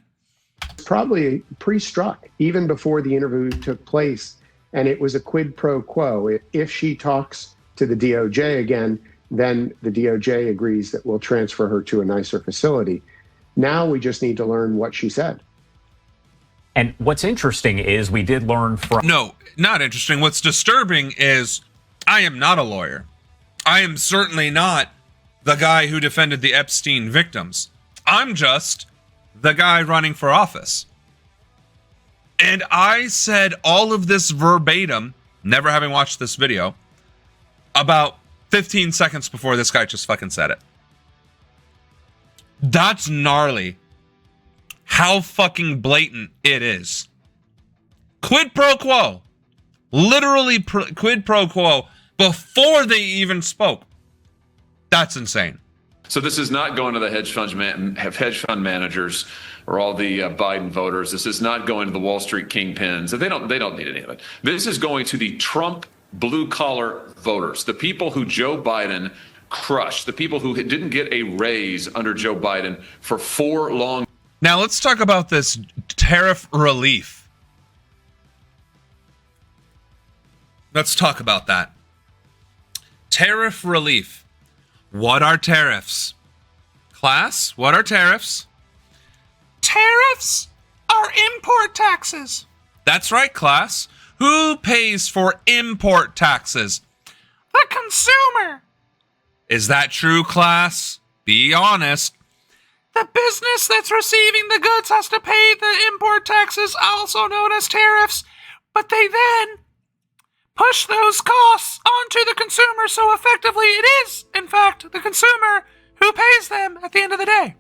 Probably pre-struck even before the interview took place. And it was a quid pro quo. If she talks to the DOJ again, then the DOJ agrees that we'll transfer her to a nicer facility. Now we just need to learn what she said.
And what's interesting is we did learn from...
No, not interesting. What's disturbing is I am not a lawyer. I am certainly not the guy who defended the Epstein victims. I'm just the guy running for office. And I said all of this verbatim, never having watched this video, about 15 seconds before this guy just fucking said it. That's gnarly. How fucking blatant it is. Quid pro quo. Literally quid pro quo before they even spoke. That's insane.
So this is not going to the hedge fund managers or all the Biden voters. This is not going to the Wall Street kingpins. They don't need any of it. This is going to the Trump blue collar voters, the people who Joe Biden crushed, the people who didn't get a raise under Joe Biden for 4 long.
Now let's talk about this tariff relief. Let's talk about that. Tariff relief. What are tariffs? Class, what are tariffs? Tariffs are import taxes. That's right, class. Who pays for import taxes? The consumer. Is that true, class? Be honest. The business that's receiving the goods has to pay the import taxes, also known as tariffs, but they then push those costs onto the consumer, so effectively it is, in fact, the consumer who pays them at the end of the day.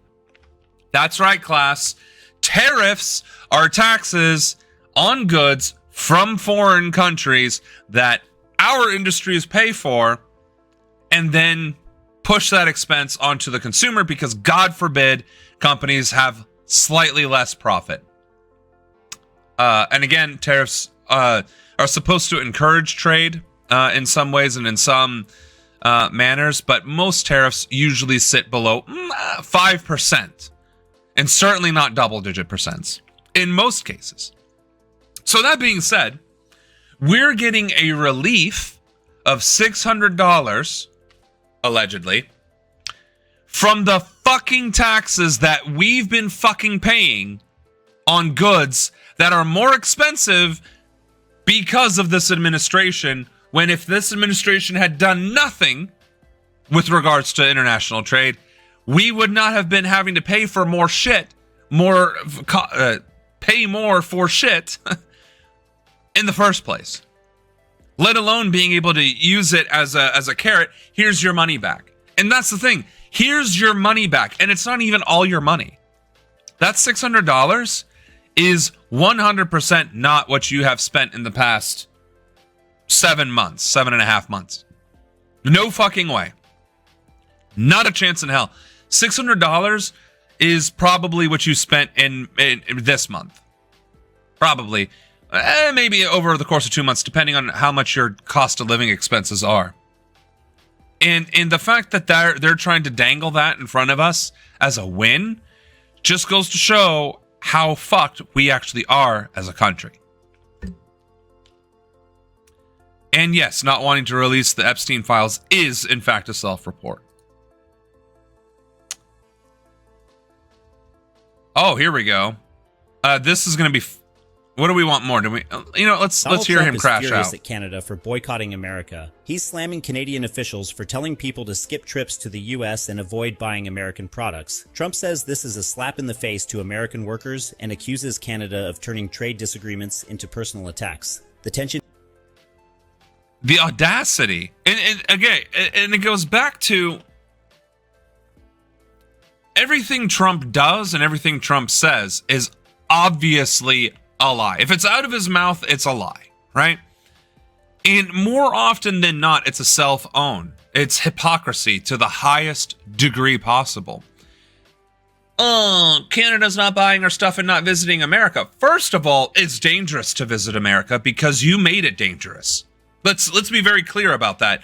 That's right, class. Tariffs are taxes on goods from foreign countries that our industries pay for and then push that expense onto the consumer because, God forbid, companies have slightly less profit. And again, tariffs are supposed to encourage trade in some ways, and in some manners, but most tariffs usually sit below 5%, and certainly not double-digit percents in most cases. So that being said, we're getting a relief of $600, allegedly, from the fucking taxes that we've been fucking paying on goods that are more expensive because of this administration, when if this administration had done nothing with regards to international trade, we would not have been having to pay for more shit, pay more for shit in the first place. Let alone being able to use it as a carrot. Here's your money back. And that's the thing. Here's your money back. And it's not even all your money. That $600 is 100% not what you have spent in the past 7.5 months. No fucking way. Not a chance in hell. $600 is probably what you spent in this month. Probably. Maybe over the course of 2 months, depending on how much your cost of living expenses are. And the fact that they're trying to dangle that in front of us as a win just goes to show how fucked we actually are as a country. And yes, not wanting to release the Epstein files is, in fact, a self-report. Oh, here we go. This is going to be... What do we want more? Do we? Let's hear him crash out.
At Canada for boycotting America. He's slamming Canadian officials for telling people to skip trips to the U.S. and avoid buying American products. Trump says this is a slap in the face to American workers and accuses Canada of turning trade disagreements into personal attacks. The tension...
The audacity. And again, and it goes back to everything Trump does and everything Trump says is obviously a lie. If it's out of his mouth, it's a lie, right? And more often than not, it's a self-own. It's hypocrisy to the highest degree possible. Oh, Canada's not buying our stuff and not visiting America. First of all, it's dangerous to visit America because you made it dangerous. Let's be very clear about that.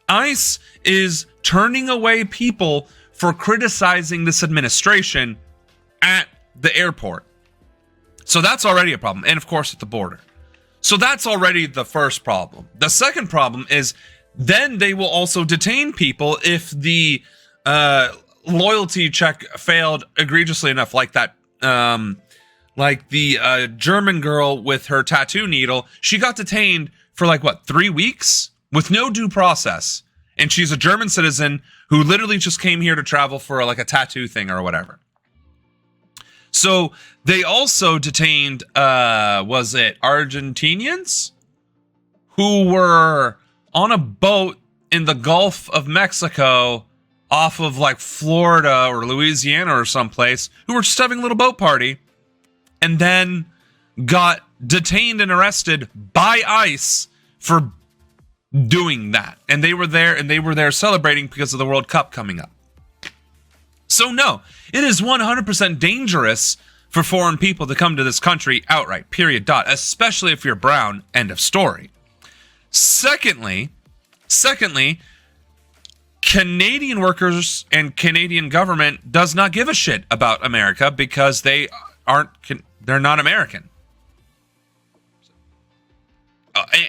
ICE is turning away people for criticizing this administration at the airport. So that's already a problem. And of course at the border. So that's already the first problem. The second problem is then they will also detain people if the loyalty check failed egregiously enough, like that, like the German girl with her tattoo needle. She got detained for 3 weeks with no due process. And she's a German citizen who literally just came here to travel for a tattoo thing or whatever. So they also detained, was it Argentinians? Who were on a boat in the Gulf of Mexico off of Florida or Louisiana or someplace, who were just having a little boat party and then got detained and arrested by ICE for doing that. And they were there celebrating because of the World Cup coming up. So no, it is 100% dangerous for foreign people to come to this country outright, period, dot, especially if you're brown, end of story. Secondly, Canadian workers and Canadian government does not give a shit about America because they're not American.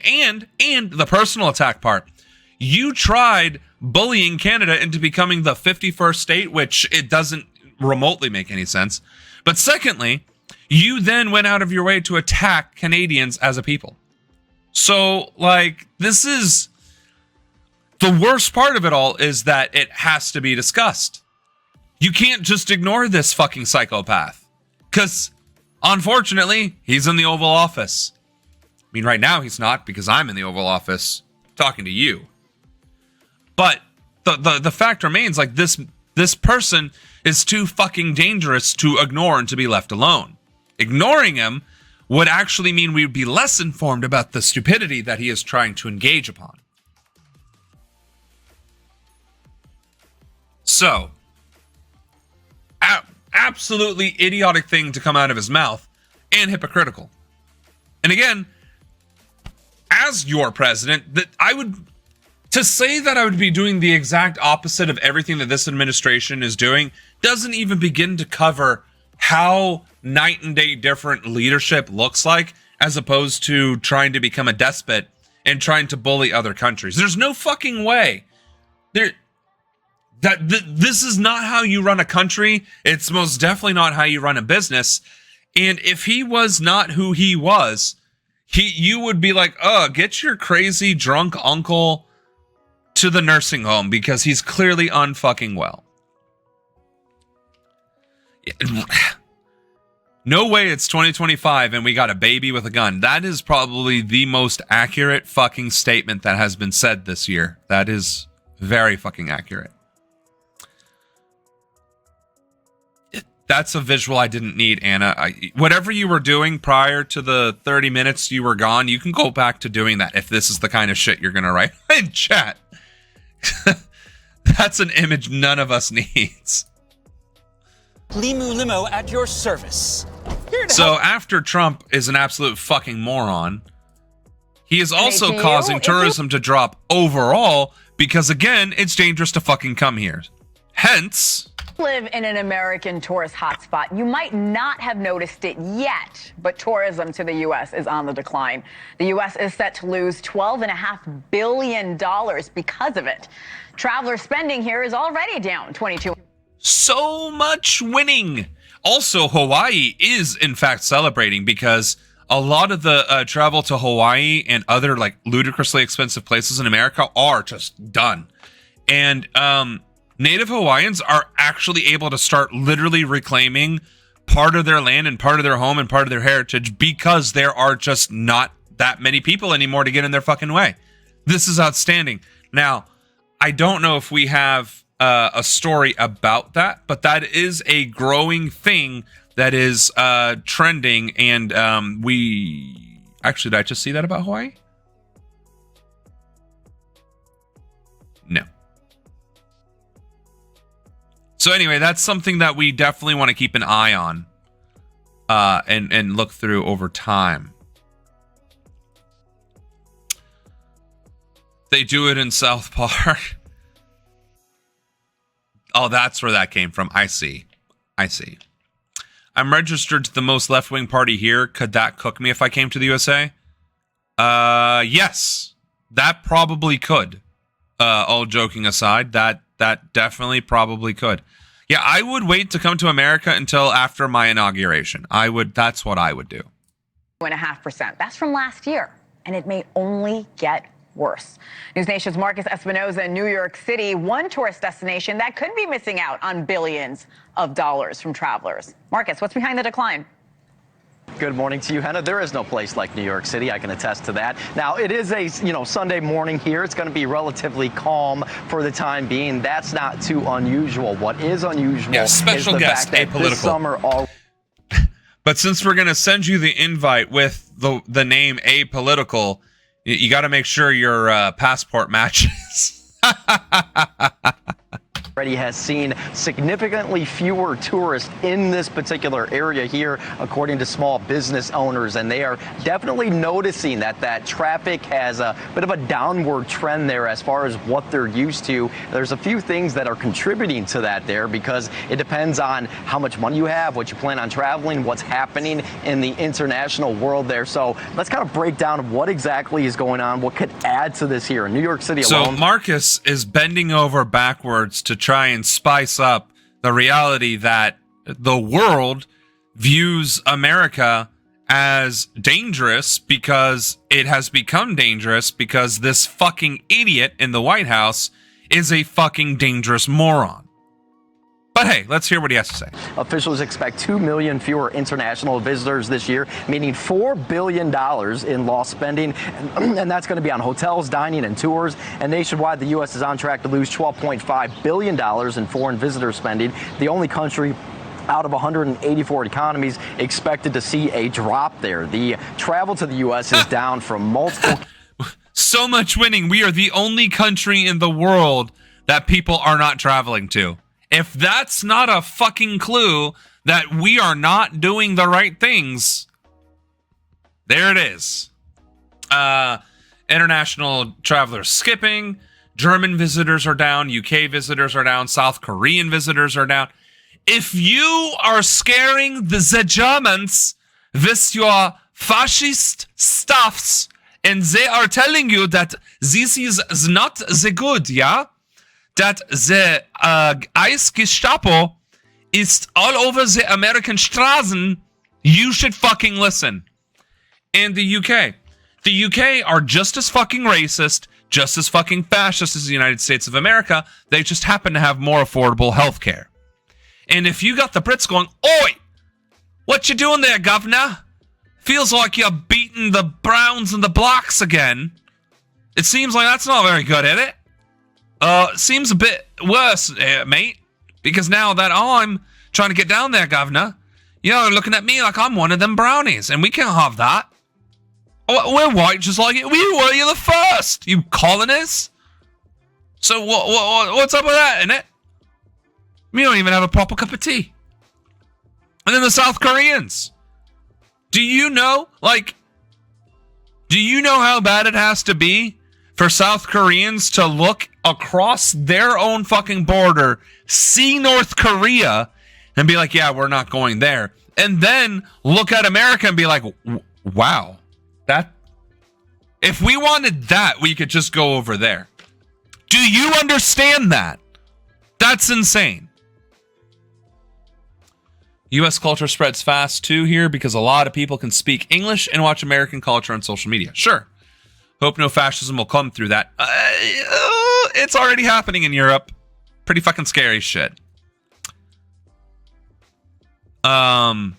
And the personal attack part. You tried bullying Canada into becoming the 51st state, which it doesn't remotely make any sense. But secondly, you then went out of your way to attack Canadians as a people. So, this is... The worst part of it all is that it has to be discussed. You can't just ignore this fucking psychopath. Because, unfortunately, he's in the Oval Office. I mean, right now he's not, because I'm in the Oval Office talking to you. But the fact remains, this person is too fucking dangerous to ignore and to be left alone. Ignoring him would actually mean we would be less informed about the stupidity that he is trying to engage upon. So, absolutely idiotic thing to come out of his mouth, and hypocritical. And again, as your president, that I would To say that I would be doing the exact opposite of everything that this administration is doing doesn't even begin to cover how night and day different leadership looks like, as opposed to trying to become a despot and trying to bully other countries. There's no fucking way. This is not how you run a country. It's most definitely not how you run a business. And if he was not who he was, you would be like, get your crazy drunk uncle to the nursing home because he's clearly unfucking well. No way it's 2025 and we got a baby with a gun. That is probably the most accurate fucking statement that has been said this year. That is very fucking accurate. That's a visual I didn't need, Anna. Whatever you were doing prior to the 30 minutes you were gone, you can go back to doing that if this is the kind of shit you're going to write in chat. That's an image none of us needs.
Limu Limo at your service.
So after Trump is an absolute fucking moron, he is also causing tourism to drop overall because, again, it's dangerous to fucking come here. Hence...
Live in an American tourist hotspot. You might not have noticed it yet, but tourism to the U.S. is on the decline. The U.S. is set to lose $12.5 billion because of it. Traveler spending here is already down 22%.
So much winning. Also, Hawaii is, in fact, celebrating because a lot of the travel to Hawaii and other, like, ludicrously expensive places in America are just done. And, Native Hawaiians are actually able to start literally reclaiming part of their land and part of their home and part of their heritage because there are just not that many people anymore to get in their fucking way. This is outstanding. Now, I don't know if we have a story about that, but that is a growing thing that is trending. And actually, did I just see that about Hawaii? No. So anyway, that's something that we definitely want to keep an eye on and look through over time. They do it in South Park. Oh, that's where that came from. I see. I'm registered to the most left-wing party here. Could that cook me if I came to the USA? Yes. That probably could. All joking aside, that definitely probably could. Yeah, I would wait to come to America until after my inauguration. That's what I would do.
2.5%. That's from last year, and it may only get worse. News Nation's Marcus Espinoza in New York City, one tourist destination that could be missing out on billions of dollars from travelers. Marcus, what's behind the decline?
Good morning to you, Henna. There is no place like New York City. I can attest to that. Now, it is a Sunday morning here. It's going to be relatively calm for the time being. That's not too unusual. What is unusual is the fact that this summer
But since we're going to send you the invite with the name Apolitical, you got to make sure your passport matches.
already has seen significantly fewer tourists in this particular area here, according to small business owners, and they are definitely noticing that traffic has a bit of a downward trend there as far as what they're used to. There's a few things that are contributing to that there, because it depends on how much money you have, what you plan on traveling, what's happening in the international world there. So let's kind of break down what exactly is going on, what could add to this here in New York City alone.
So Marcus is bending over backwards to try and spice up the reality that the world views America as dangerous because it has become dangerous because this fucking idiot in the White House is a fucking dangerous moron. But hey, let's hear what he has to say.
Officials expect 2 million fewer international visitors this year, meaning $4 billion in lost spending. And that's going to be on hotels, dining, and tours. And nationwide, the U.S. is on track to lose $12.5 billion in foreign visitor spending. The only country out of 184 economies expected to see a drop there. The travel to the U.S. is down from multiple...
So much winning. We are the only country in the world that people are not traveling to. If that's not a fucking clue that we are not doing the right things, there it is. International travelers skipping, German visitors are down. UK visitors are down. South Korean visitors are down. If you are scaring the Germans with your fascist stuffs, and they are telling you that this is not the good, yeah? That the Ice Gestapo is all over the American Straßen, you should fucking listen. And the UK. The UK are just as fucking racist, just as fucking fascist as the United States of America. They just happen to have more affordable health care. And if you got the Brits going, oi, what you doing there, governor? Feels like you're beating the Browns and the Blacks again. It seems like that's not very good, is it? Seems a bit worse, mate. Because now that I'm trying to get down there, governor, you're looking at me like I'm one of them brownies, and we can't have that. We're white just like you. We were you the first, you colonists. So what's up with that, innit? We don't even have a proper cup of tea. And then the South Koreans. Do you know how bad it has to be for South Koreans to look across their own fucking border, see North Korea, and be like, yeah, we're not going there. And then look at America and be like, wow, that, if we wanted that, we could just go over there. Do you understand that? That's insane. U.S. culture spreads fast, too, here, because a lot of people can speak English and watch American culture on social media. Sure. Hope no fascism will come through that. It's already happening in Europe. Pretty fucking scary shit. I'm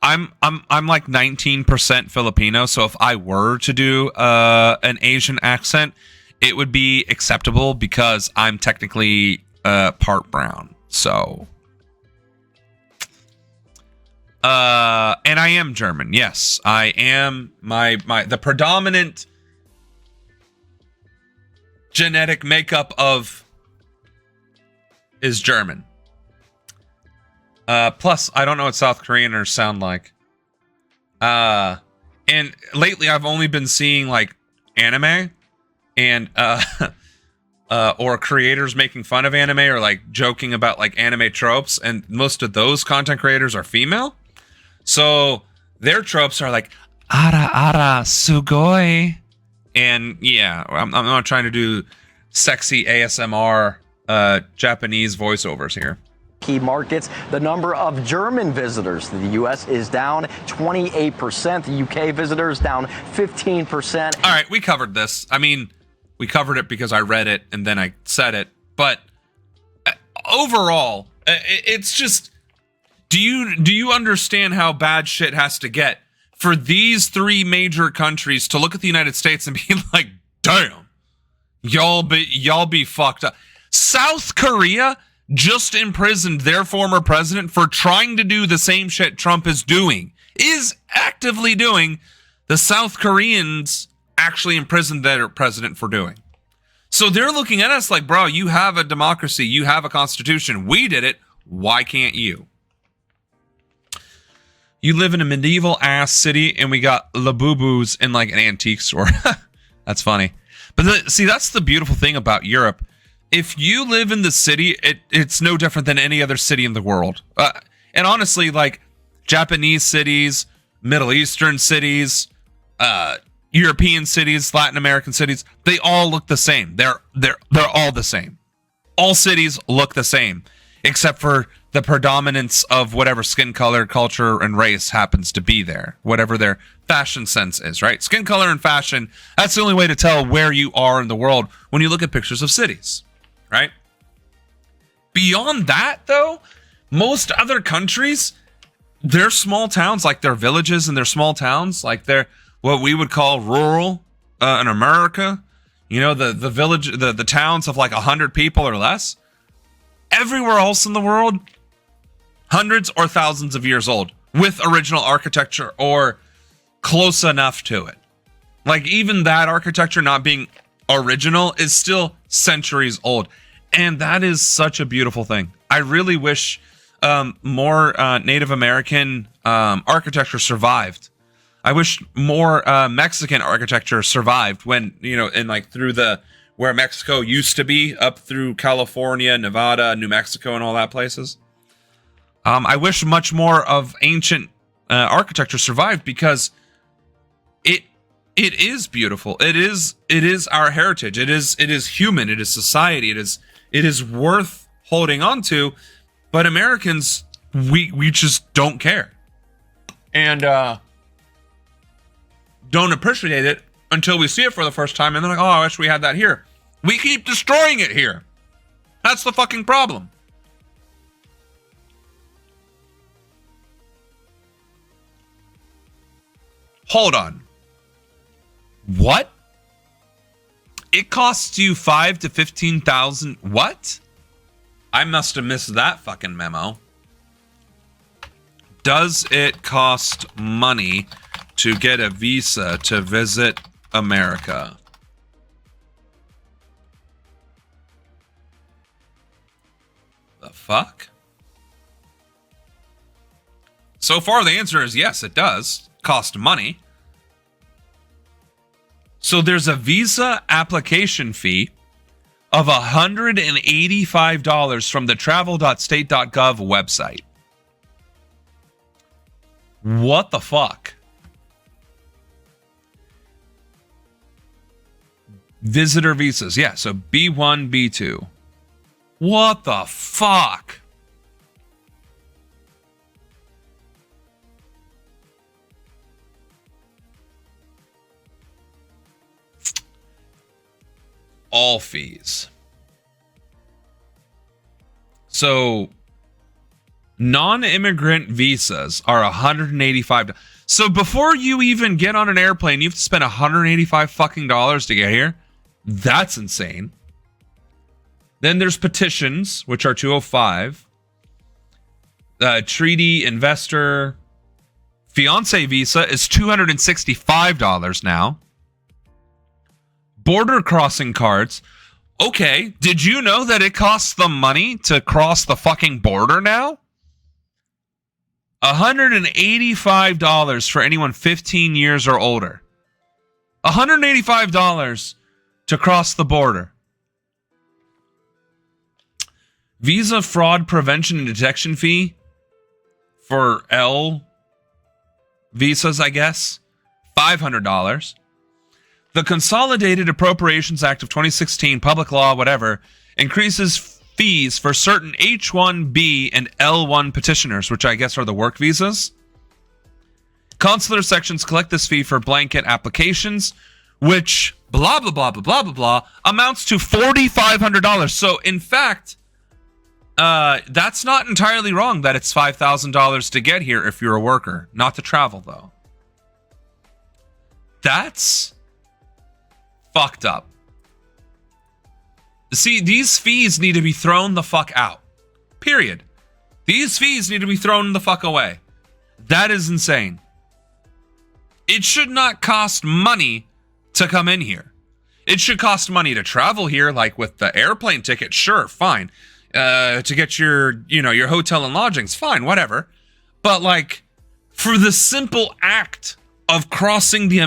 like 19% Filipino, so if I were to do an Asian accent, it would be acceptable because I'm technically part brown. So... and I am German. Yes, I am. The predominant genetic makeup is German. Plus, I don't know what South Koreaners sound like. And lately I've only been seeing like anime and or creators making fun of anime or like joking about like anime tropes, and most of those content creators are female. So their tropes are like ara sugoi, and yeah, I'm not trying to do sexy ASMR Japanese voiceovers here.
Key markets, the number of German visitors to the U.S. is down 28%. The UK visitors down 15%.
All right, we covered this. I mean, we covered it because I read it and then I said it. But overall, it's just... Do you understand how bad shit has to get for these three major countries to look at the United States and be like, damn, y'all be fucked up. South Korea just imprisoned their former president for trying to do the same shit Trump is actively doing. The South Koreans actually imprisoned their president for doing. So they're looking at us like, bro, you have a democracy, you have a constitution. We did it. Why can't you? You live in a medieval ass city and we got Labubus in like an antique store. That's funny. But see, that's the beautiful thing about Europe. If you live in the city, it's no different than any other city in the world. And honestly, like Japanese cities, Middle Eastern cities, European cities, Latin American cities, they all look the same. They're all the same. All cities look the same, except for the predominance of whatever skin color, culture, and race happens to be there. Whatever their fashion sense is, right? Skin color and fashion, that's the only way to tell where you are in the world when you look at pictures of cities, right? Beyond that, though, most other countries, they're small towns, like they're villages and they're small towns, like they're what we would call rural in America. You know, the village, the towns of like 100 people or less. Everywhere else in the world, hundreds or thousands of years old with original architecture or close enough to it. Like even that architecture not being original is still centuries old. And that is such a beautiful thing. I really wish more Native American architecture survived. I wish more Mexican architecture survived when, and like through where Mexico used to be, up through California, Nevada, New Mexico, and all that places. I wish much more of ancient architecture survived because it is beautiful. It is our heritage. It is human. It is society. It is worth holding on to. But Americans, we just don't care. And don't appreciate it until we see it for the first time, and then like, oh, I wish we had that here. We keep destroying it here. That's the fucking problem. Hold on. What? It costs you $5,000 to $15,000. What? I must have missed that fucking memo. Does it cost money to get a visa to visit America? The fuck? So far, the answer is yes, it does cost money. So there's a visa application fee of $185 from the travel.state.gov website. What the fuck? Visitor visas. Yeah, so B1, B2. What the fuck? All fees. So non-immigrant visas are $185. So before you even get on an airplane, you have to spend $185 fucking dollars to get here. That's insane. Then there's petitions, which are $205. Treaty investor fiance visa is $265 now. Border crossing cards. Okay, did you know that it costs them money to cross the fucking border now? $185 for anyone 15 years or older. $185 to cross the border. Visa fraud prevention and detection fee for L visas, I guess, $500. The Consolidated Appropriations Act of 2016, public law, whatever, increases fees for certain H-1B and L-1 petitioners, which I guess are the work visas. Consular sections collect this fee for blanket applications, which blah, blah, blah, blah, blah, blah, blah, amounts to $4,500. So, in fact, that's not entirely wrong that it's $5,000 to get here if you're a worker, not to travel, though. That's fucked up. See, these fees need to be thrown the fuck out. Period. These fees need to be thrown the fuck away. That is insane. It should not cost money to come in here. It should cost money to travel here, like with the airplane ticket, sure, fine. To get your hotel and lodgings, fine, whatever. But like, for the simple act of crossing the